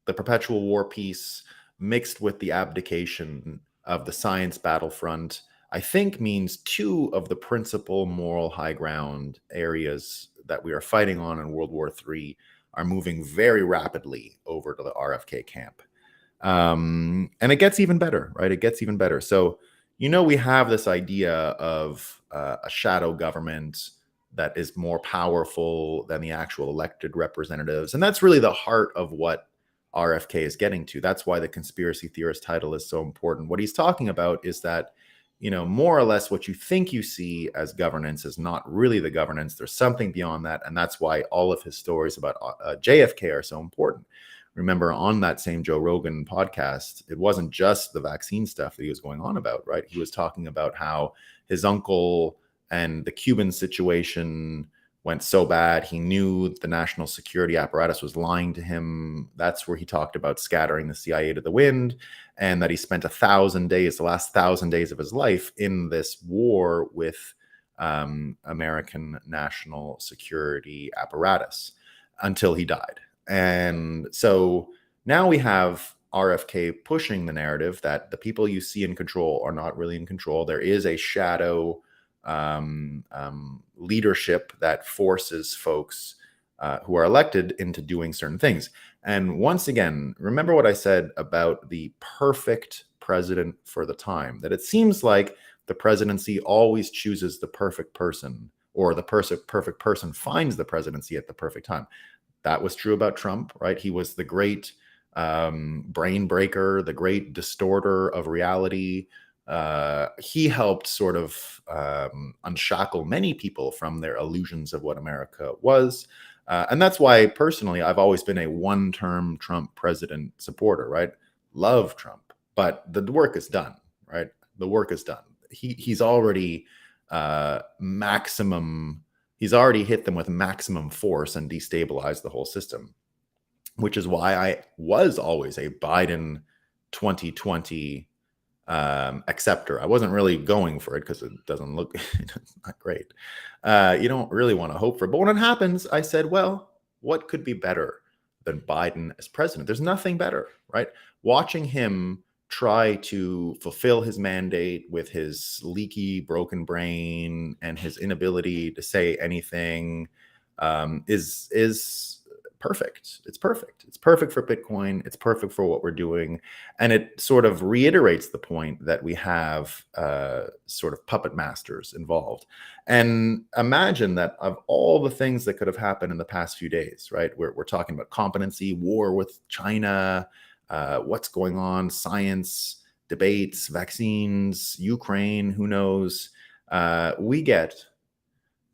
perpetual war piece mixed with the abdication of the science battlefront, I think means two of the principal moral high ground areas that we are fighting on in World War III are moving very rapidly over to the RFK camp. And it gets even better, right? It gets even better. So, we have this idea of a shadow government that is more powerful than the actual elected representatives. And that's really the heart of what RFK is getting to. That's why the conspiracy theorist title is so important. What he's talking about is that, more or less what you think you see as governance is not really the governance. There's something beyond that. And that's why all of his stories about JFK are so important. Remember, on that same Joe Rogan podcast, it wasn't just the vaccine stuff that he was going on about, right? He was talking about how his uncle and the Cuban situation went so bad. He knew the national security apparatus was lying to him. That's where he talked about scattering the CIA to the wind, and that he spent 1,000 days, the last 1,000 days of his life, in this war with American national security apparatus until he died. And so now we have RFK pushing the narrative that the people you see in control are not really in control. There is a shadow leadership that forces folks who are elected into doing certain things. And once again, remember what I said about the perfect president for the time, that it seems like the presidency always chooses the perfect person, or the perfect person finds the presidency at the perfect time. That was true about Trump, right? He was the great brain breaker, the great distorter of reality. He helped sort of unshackle many people from their illusions of what America was. And that's why, personally, I've always been a one-term Trump president supporter, right? Love Trump, but the work is done, right? The work is done. He's already he's already hit them with maximum force and destabilized the whole system, which is why I was always a Biden 2020 acceptor. I wasn't really going for it because it doesn't look it's not great. You don't really want to hope for it. But when it happens, I said, well, what could be better than Biden as president? There's nothing better, right? Watching him try to fulfill his mandate with his leaky, broken brain and his inability to say anything is perfect. It's perfect. It's perfect for Bitcoin. It's perfect for what we're doing. And it sort of reiterates the point that we have sort of puppet masters involved. And imagine that of all the things that could have happened in the past few days, right? We're talking about competency, war with China, what's going on, science, debates, vaccines, Ukraine, who knows? We get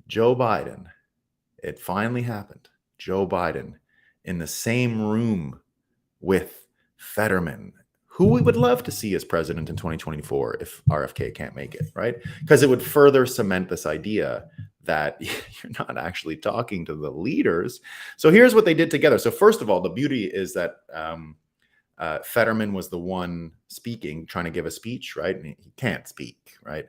Joe Biden. It finally happened. Joe Biden in the same room with Fetterman, who we would love to see as president in 2024 if RFK can't make it, right? Because it would further cement this idea that you're not actually talking to the leaders. So here's what they did together. So first of all, the beauty is that Fetterman was the one speaking, trying to give a speech, right? And he can't speak, right?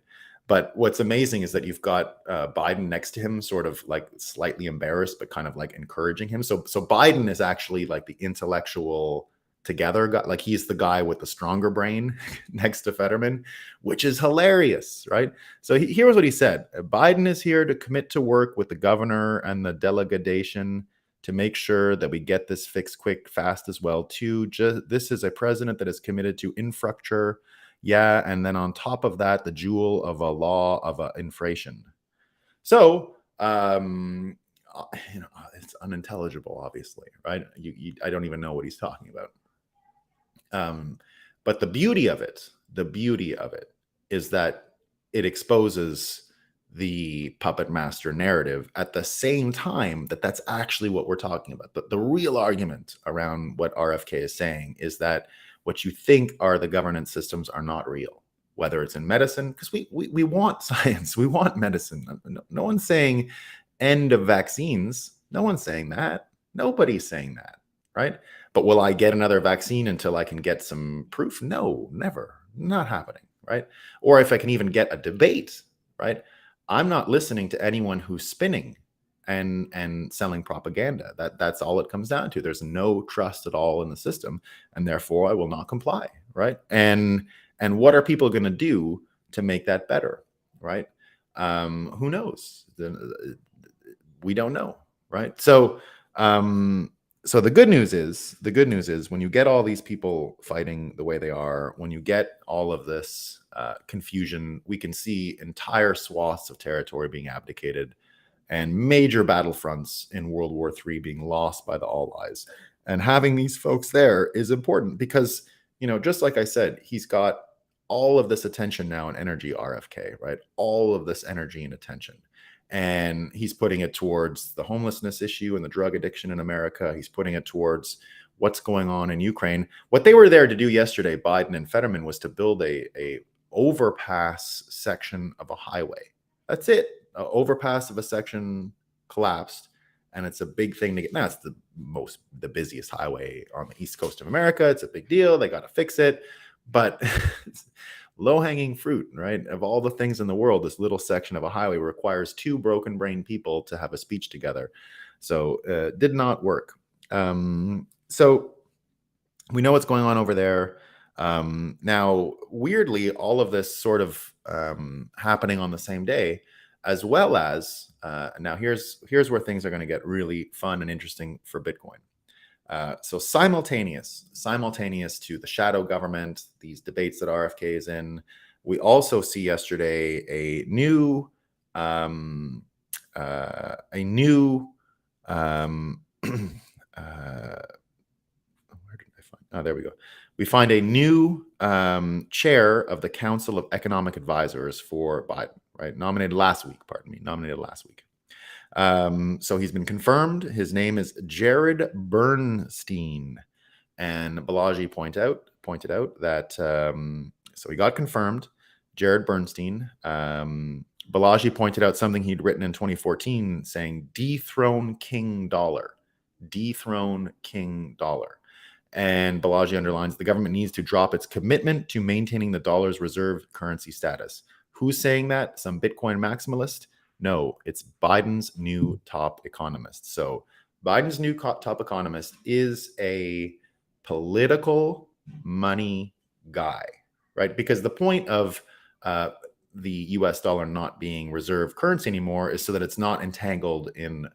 But what's amazing is that you've got Biden next to him, sort of like slightly embarrassed, but kind of like encouraging him. So Biden is actually like the intellectual together guy. Like he's the guy with the stronger brain next to Fetterman, which is hilarious, right? So here's what he said. Biden is here to commit to work with the governor and the delegation to make sure that we get this fixed quick, fast as well, too. This is a president that is committed to infrastructure. Yeah, and then on top of that, the jewel of a law of inflation. So it's unintelligible, obviously, right? I don't even know what he's talking about. But the beauty of it is that it exposes the puppet master narrative at the same time that that's actually what we're talking about. The real argument around what RFK is saying is that what you think are the governance systems are not real, whether it's in medicine, because we want science, we want medicine. No one's saying end of vaccines. No one's saying that. Nobody's saying that, right? But will I get another vaccine until I can get some proof? No, never. Not happening, right? Or if I can even get a debate, right? I'm not listening to anyone who's spinning and selling propaganda. That's all it comes down to. There's no trust at all in the system, and therefore I will not comply, right? And what are people going to do to make that better, right? Who knows? We don't know, right? So the good news is when you get all these people fighting the way they are, when you get all of this confusion, we can see entire swaths of territory being abdicated and major battlefronts in World War III being lost by the Allies. And having these folks there is important because, just like I said, he's got all of this attention now and energy, RFK, right? All of this energy and attention. And he's putting it towards the homelessness issue and the drug addiction in America. He's putting it towards what's going on in Ukraine. What they were there to do yesterday, Biden and Fetterman, was to build a overpass section of a highway. That's it. An overpass of a section collapsed, and it's a big thing to get. Now it's the busiest highway on the east coast of America. It's a big deal. They got to fix it, but low-hanging fruit, right? Of all the things in the world, this little section of a highway requires two broken-brain people to have a speech together. So did not work. So we know what's going on over there. Now, weirdly, all of this sort of happening on the same day, as well as, now here's where things are going to get really fun and interesting for Bitcoin. So simultaneous to the shadow government, these debates that RFK is in, we also see yesterday a new where did I find? Oh, there we go. We find a new chair of the Council of Economic Advisors for Biden, right? Nominated last week. So he's been confirmed. His name is Jared Bernstein, and Balaji pointed out that so he got confirmed. Jared Bernstein. Balaji pointed out something he'd written in 2014, saying "dethrone King Dollar, dethrone King Dollar." And Balaji underlines the government needs to drop its commitment to maintaining the dollar's reserve currency status. Who's saying that? Some Bitcoin maximalist? No, it's Biden's new top economist. So Biden's new top economist is a political money guy, right? Because the point of the US dollar not being reserve currency anymore is so that it's not entangled in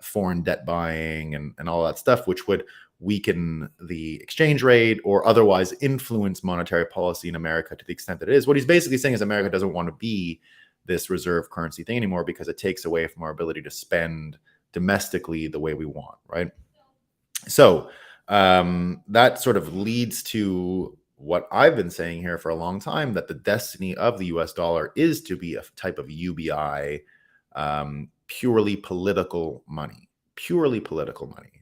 foreign debt buying and all that stuff, which would weaken the exchange rate or otherwise influence monetary policy in America to the extent that it is. What he's basically saying is America doesn't want to be this reserve currency thing anymore because it takes away from our ability to spend domestically the way we want, right? So that sort of leads to what I've been saying here for a long time, that the destiny of the US dollar is to be a type of UBI, purely political money,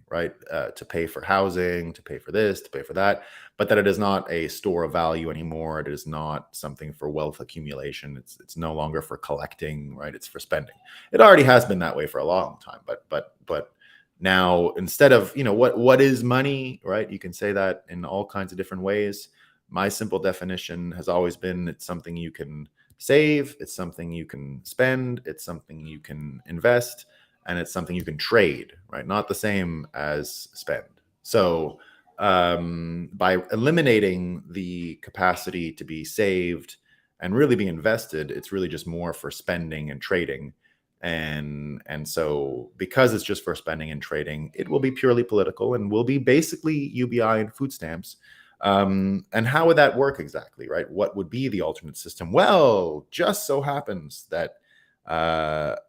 right? To pay for housing, to pay for this, to pay for that, but that it is not a store of value anymore. It is not something for wealth accumulation. It's no longer for collecting, right? It's for spending. It already has been that way for a long time, but now instead of, what is money, right? You can say that in all kinds of different ways. My simple definition has always been it's something you can save, it's something you can spend, it's something you can invest, and it's something you can trade, right? Not the same as spend. So by eliminating the capacity to be saved and really be invested, it's really just more for spending and trading. And so because it's just for spending and trading, it will be purely political and will be basically UBI and food stamps. And how would that work exactly, right? What would be the alternate system? Well, just so happens that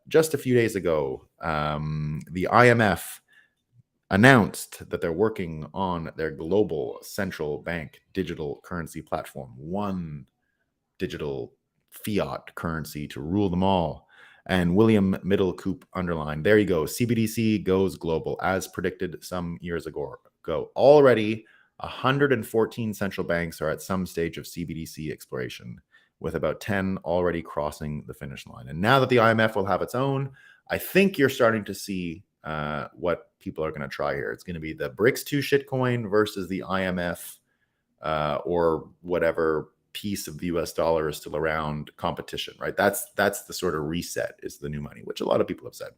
Just a few days ago, the IMF announced that they're working on their global central bank digital currency platform, one digital fiat currency to rule them all. And William Middlecoop underlined, there you go, CBDC goes global as predicted some years ago. Already, 114 central banks are at some stage of CBDC exploration, with about 10 already crossing the finish line. And now that the IMF will have its own, I think you're starting to see what people are going to try here. It's going to be the BRICS2 shitcoin versus the IMF or whatever piece of the US dollar is still around competition, right? That's the sort of reset is the new money, which a lot of people have said,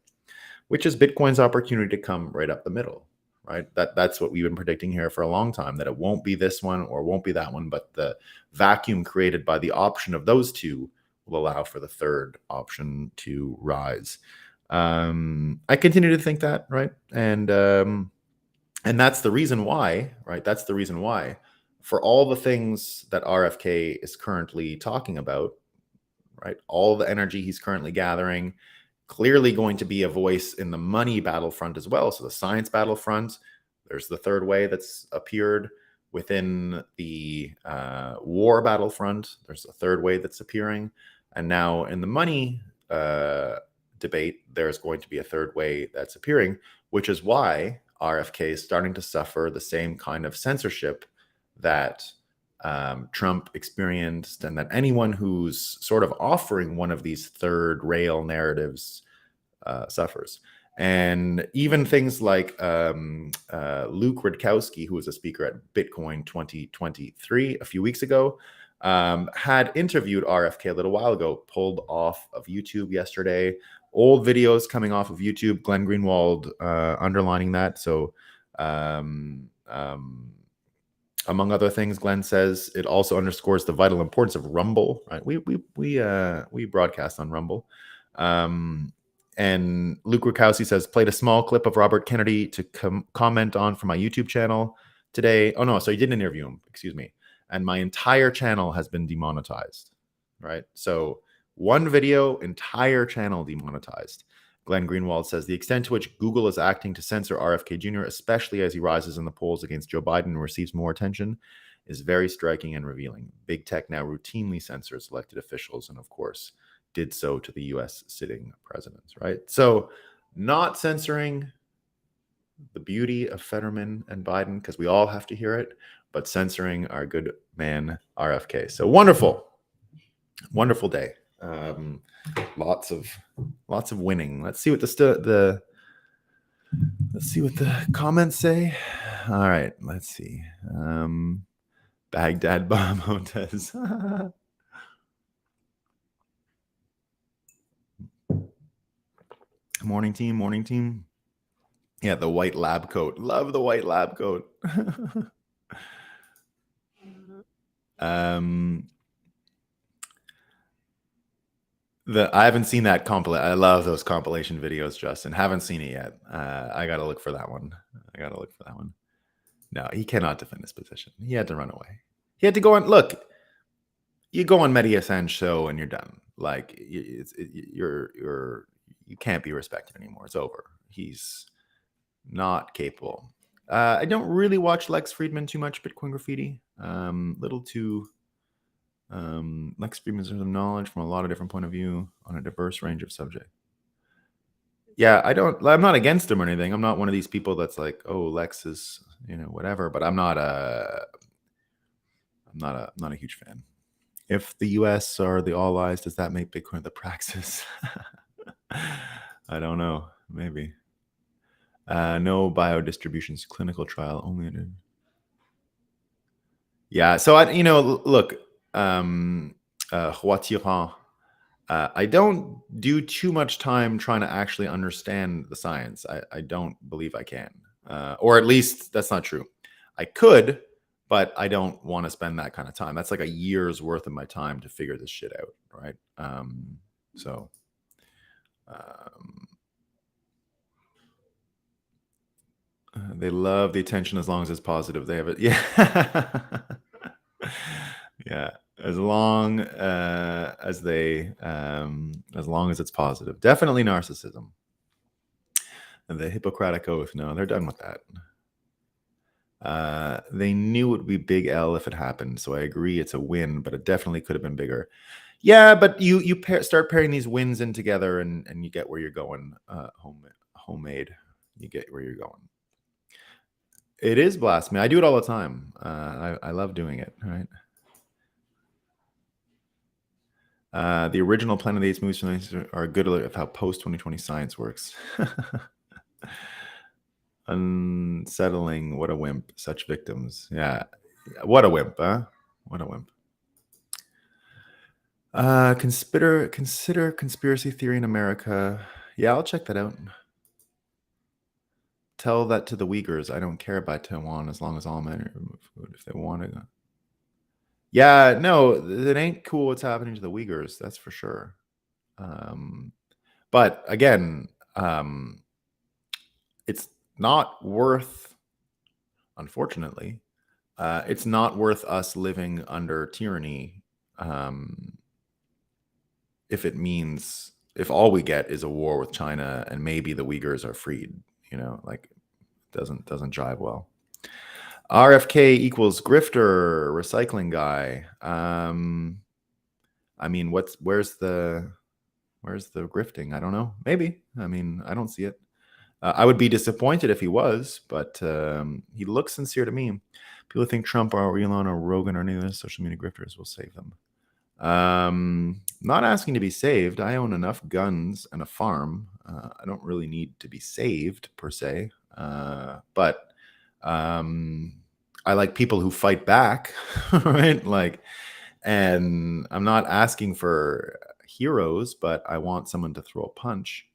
which is Bitcoin's opportunity to come right up the middle, right? That's what we've been predicting here for a long time, that it won't be this one or won't be that one, but the vacuum created by the option of those two will allow for the third option to rise. I continue to think that, right? And that's the reason why, right? That's the reason why, for all the things that RFK is currently talking about, right? All the energy he's currently gathering, clearly going to be a voice in the money battlefront as well. So the science battlefront, there's the third way that's appeared within the war battlefront. There's a third way that's appearing. And now in the money debate, there's going to be a third way that's appearing, which is why RFK is starting to suffer the same kind of censorship that Trump experienced, and that anyone who's sort of offering one of these third rail narratives suffers. And even things like Luke Rudkowski, who was a speaker at Bitcoin 2023 a few weeks ago, had interviewed RFK a little while ago, pulled off of YouTube yesterday. Old videos coming off of YouTube, Glenn Greenwald underlining that. So among other things, Glenn says it also underscores the vital importance of Rumble. Right, we broadcast on Rumble. And Luke Rudkowski says, played a small clip of Robert Kennedy to comment on for my YouTube channel today. Oh no, so he didn't interview him. Excuse me. And my entire channel has been demonetized. Right, so one video, entire channel demonetized. Glenn Greenwald says the extent to which Google is acting to censor RFK Jr., especially as he rises in the polls against Joe Biden and receives more attention, is very striking and revealing. Big tech now routinely censors elected officials and, of course, did so to the U.S. sitting presidents, right? So not censoring the beauty of Fetterman and Biden, because we all have to hear it, but censoring our good man RFK. So wonderful day. Lots of winning. Let's see what the comments say. All right, let's see. Baghdad bomb Montez. Morning team. Yeah, the white lab coat. Love the white lab coat. I haven't seen that compilation. I love those compilation videos, Justin. Haven't seen it yet. I gotta look for that one. No, he cannot defend his position. He had to run away. He had to go on. Look, you go on Mediasan's show and you're done. Like you can't be respected anymore. It's over. He's not capable. I don't really watch Lex Friedman too much. Bitcoin Graffiti, little too. Lex Friedman has knowledge from a lot of different point of view on a diverse range of subjects. Yeah, I'm not against him or anything. I'm not one of these people that's like, oh, Lex is, whatever. But I'm not a huge fan. If the U.S. are the all eyes, does that make Bitcoin the praxis? I don't know. Maybe. No biodistributions clinical trial only. Yeah. So look, Huatiran. I don't do too much time trying to actually understand the science. I don't believe I can, or at least that's not true. I could, but I don't want to spend that kind of time. That's like a year's worth of my time to figure this shit out, right? They love the attention as long as it's positive. They have it. Yeah. Yeah. as long as it's positive. Definitely narcissism. And the Hippocratic Oath, no, they're done with that. They knew it would be big L if it happened, so I agree it's a win, but it definitely could have been bigger. Yeah, but you start pairing these wins in together, and you get where you're going. Homemade, you get where you're going. It is blasphemy. I do it all the time. I love doing it. Right. The original Planet of the Apes movies are good of how post 2020 science works. Unsettling. What a wimp. Such victims. Yeah. What a wimp, huh? What a wimp. Consider conspiracy theory in America. Yeah, I'll check that out. Tell that to the Uyghurs. I don't care about Taiwan as long as all men are removed food if they want to. Yeah, no, it ain't cool what's happening to the Uyghurs. That's for sure. But again, it's not worth, unfortunately, it's not worth us living under tyranny if all we get is a war with China and maybe the Uyghurs are freed. Like doesn't jive well. RFK equals grifter, recycling guy. I mean, where's the grifting? I don't know. Maybe. I mean, I don't see it. I would be disappointed if he was, but he looks sincere to me. People think Trump or Elon or Rogan or any of the social media grifters will save them. Not asking to be saved. I own enough guns and a farm. I don't really need to be saved per se. But I like people who fight back, right? Like, and I'm not asking for heroes, but I want someone to throw a punch.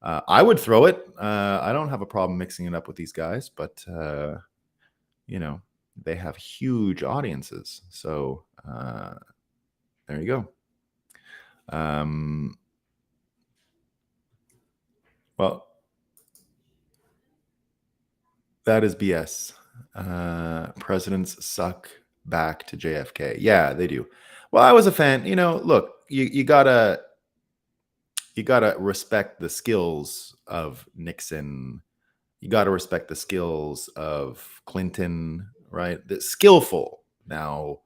I would throw it. I don't have a problem mixing it up with these guys, but they have huge audiences. So there you go. Well, that is BS. Presidents suck back to JFK. Yeah, they do. Well, I was a fan. Look, you gotta respect the skills of Nixon. You gotta respect the skills of Clinton, right? The skillful. Now,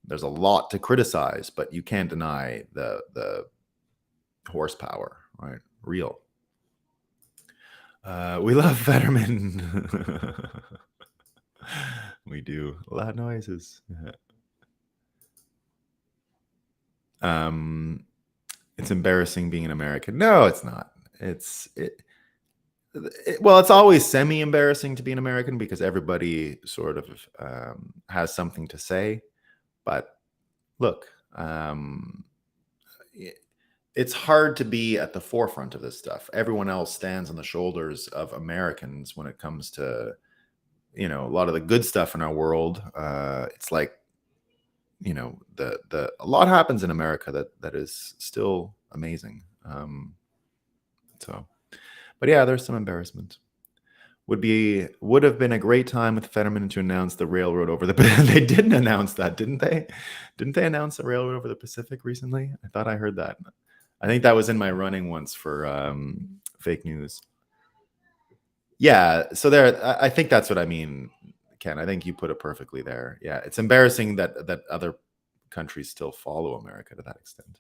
there's a lot to criticize, but you can't deny the horsepower, right? Real. We love Fetterman. We do. Loud noises. It's embarrassing being an American. No, it's not. Well, it's always semi-embarrassing to be an American because everybody sort of has something to say. But look, it's hard to be at the forefront of this stuff. Everyone else stands on the shoulders of Americans when it comes to, a lot of the good stuff in our world. It's like, a lot happens in America that is still amazing. But yeah, there's some embarrassment. Would have been a great time with Fetterman to announce the railroad over the. They didn't announce that, didn't they? Didn't they announce the railroad over the Pacific recently? I thought I heard that. I think that was in my running once for fake news. Yeah, so I think that's what I mean, Ken. I think you put it perfectly there. Yeah, it's embarrassing that other countries still follow America to that extent.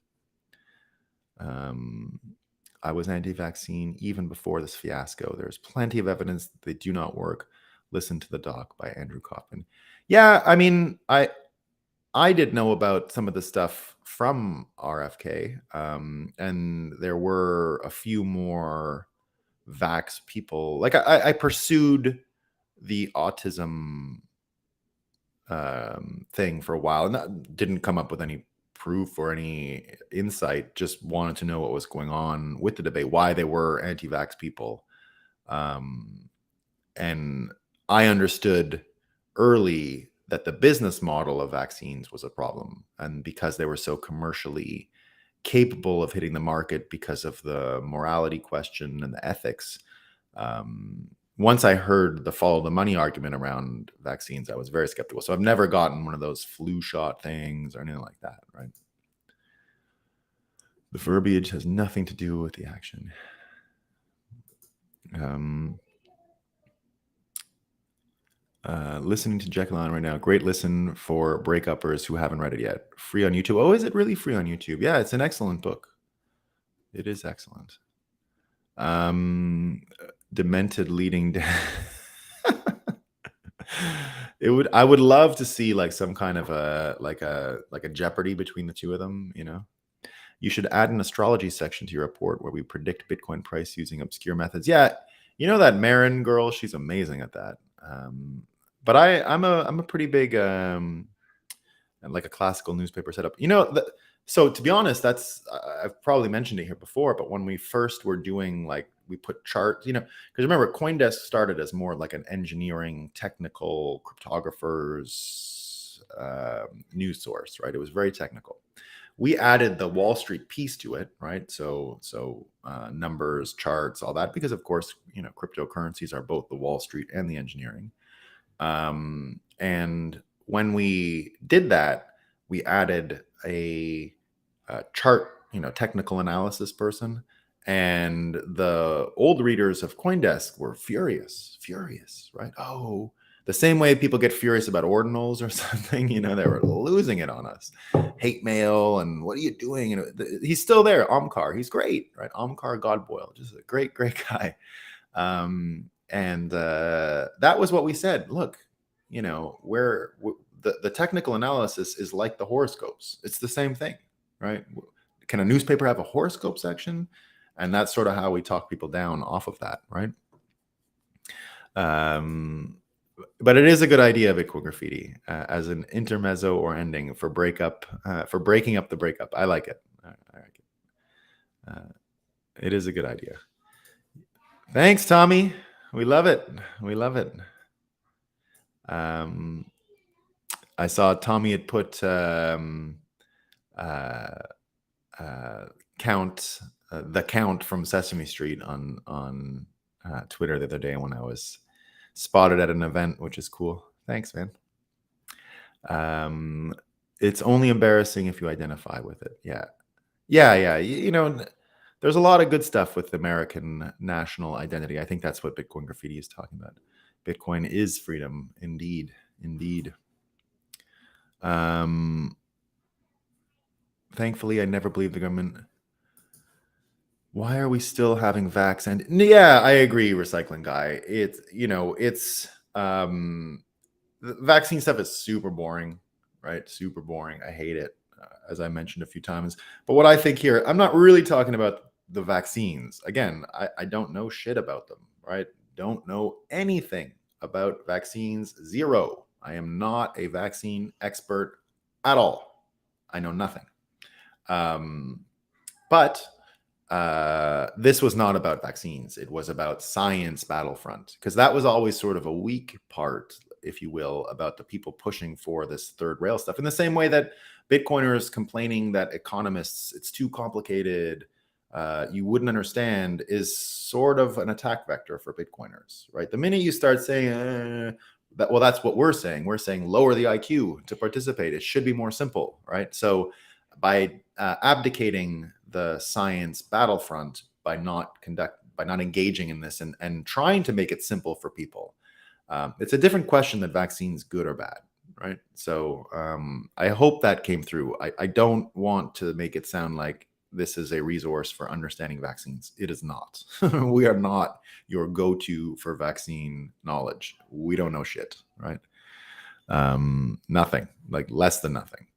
I was anti-vaccine even before this fiasco. There's plenty of evidence that they do not work. Listen to the doc by Andrew Kaufman. Yeah, I mean, I did know about some of the stuff from RFK, and there were a few more vax people. Like I pursued the autism thing for a while, and that didn't come up with any proof or any insight. Just wanted to know what was going on with the debate, why they were anti-vax people, and I understood early that the business model of vaccines was a problem, and because they were so commercially capable of hitting the market because of the morality question and the ethics, once I heard the follow the money argument around vaccines, I was very skeptical. So I've never gotten one of those flu shot things or anything like that, right? The verbiage has nothing to do with the action. Listening to Jekyll on right now. Great listen for breakuppers who haven't read it yet. Free on YouTube. Oh, is it really free on YouTube? Yeah, it's an excellent book. It is excellent. Demented leading down. I would love to see like some kind of a Jeopardy between the two of them, you know. You should add an astrology section to your report where we predict Bitcoin price using obscure methods. Yeah, you know that Marin girl, she's amazing at that. But I'm a pretty big like a classical newspaper setup. You know, so to be honest, that's I've probably mentioned it here before, but when we first were doing like we put charts, you know, because remember CoinDesk started as more like an engineering, technical cryptographers news source, right? It was very technical. We added the Wall Street piece to it, right? So numbers, charts, all that, because of course, you know, cryptocurrencies are both the Wall Street and the engineering. And when we did that, we added a chart, you know, technical analysis person, and the old readers of CoinDesk were furious, right? Oh, the same way people get furious about ordinals or something, you know, they were losing it on us. Hate mail and what are you doing? You know, he's still there, Omkar. He's great, right? Omkar Godboil, just a great guy. And that was what we said. Look, you know, the technical analysis is like the horoscopes. It's the same thing, right? Can a newspaper have a horoscope section? And that's sort of how we talk people down off of that, right? But it is a good idea, Bitcoin Graffiti, as an intermezzo or ending for breaking up the breakup. I like it. I like it. It is a good idea. Thanks, Tommy. We love it. We love it. I saw Tommy had put the count from Sesame Street on Twitter the other day when I was spotted at an event, which is cool. Thanks, man. It's only embarrassing if you identify with it. Yeah. You know, there's a lot of good stuff with American national identity. I think that's what Bitcoin Graffiti is talking about. Bitcoin is freedom, indeed. Thankfully, I never believed the government. Why are we still having vax? And yeah, I agree, recycling guy. It's, you know, it's the vaccine stuff is super boring, right? Super boring. I hate it, as I mentioned a few times. But what I think here, I'm not really talking about the vaccines. Again, I don't know shit about them, right? Don't know anything about vaccines. Zero. I am not a vaccine expert at all. I know nothing. But this was not about vaccines. It was about science Battlefront, because that was always sort of a weak part, if you will, about the people pushing for this third rail stuff. In the same way that Bitcoiners complaining that economists, it's too complicated, you wouldn't understand, is sort of an attack vector for Bitcoiners, right? The minute you start saying, well, that's what we're saying. We're saying lower the IQ to participate. It should be more simple, right? So by abdicating the science Battlefront, by not engaging in this and trying to make it simple for people, it's a different question that vaccines good or bad, right? So I hope that came through. I don't want to make it sound like this is a resource for understanding vaccines. It is not. We are not your go-to for vaccine knowledge. We don't know shit, right? Nothing, like less than nothing.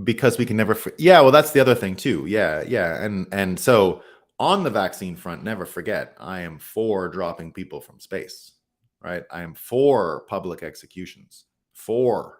Because we can never well, that's the other thing too. And so on the vaccine front, never forget, I am for dropping people from space, right? I am for public executions, for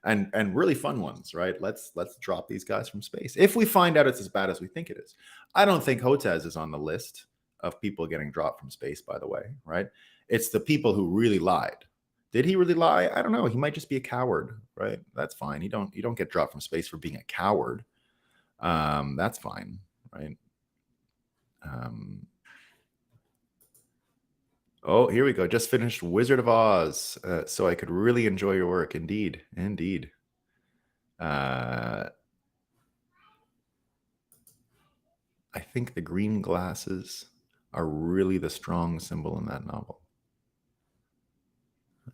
and really fun ones, right? Let's drop these guys from space if we find out it's as bad as we think it is. I don't think Hotez is on the list of people getting dropped from space, by the way, right? It's the people who really lied. Did he really lie? I don't know. He might just be a coward, right? That's fine. You don't get dropped from space for being a coward. That's fine, right? Oh, here we go. Just finished Wizard of Oz, so I could really enjoy your work. Indeed. I think the green glasses are really the strong symbol in that novel.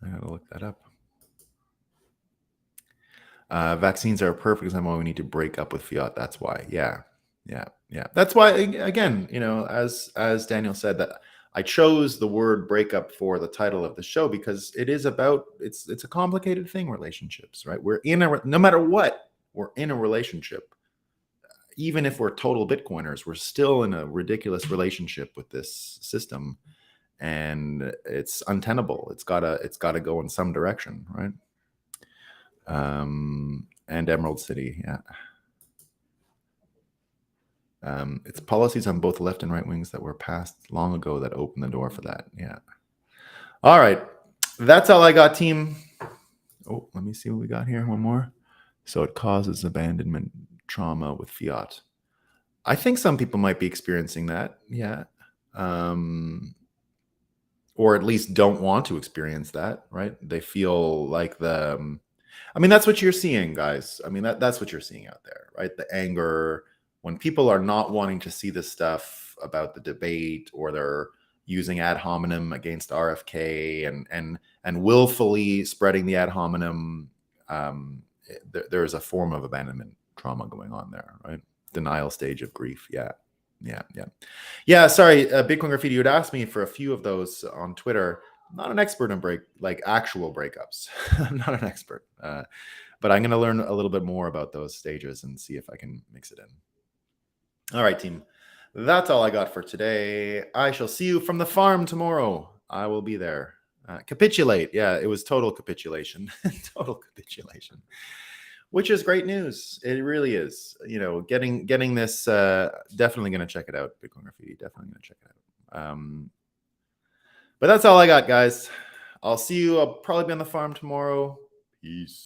I gotta look that up. Vaccines are a perfect example why we need to break up with fiat. That's why. Yeah. That's why, again, as Daniel said, that I chose the word breakup for the title of the show because it is about it's a complicated thing, relationships, right? No matter what, we're in a relationship. Even if we're total Bitcoiners, we're still in a ridiculous relationship with this system, and it's untenable. It's gotta go in some direction, right? And Emerald City, yeah. It's policies on both left and right wings that were passed long ago that opened the door for that. Yeah. All right. That's all I got, team. Oh, let me see what we got here. One more. So it causes abandonment trauma with fiat. I think some people might be experiencing that. Yeah. Or at least don't want to experience that, right? They feel like that's what you're seeing, guys. That's what you're seeing out there, right? The anger when people are not wanting to see this stuff about the debate, or they're using ad hominem against RFK and willfully spreading the ad hominem. There's a form of abandonment trauma going on there, right? Denial stage of grief. Yeah. Sorry, Bitcoin Graffiti, you had asked me for a few of those on Twitter. I'm not an expert on actual breakups. I'm not an expert, but I'm going to learn a little bit more about those stages and see if I can mix it in. All right, team. That's all I got for today. I shall see you from the farm tomorrow. I will be there. Capitulate. Yeah, it was total capitulation. Total capitulation. Which is great news. It really is. Getting this. Definitely going to check it out. Bitcoin Graffiti. Definitely going to check it out. But that's all I got, guys. I'll see you. I'll probably be on the farm tomorrow. Peace.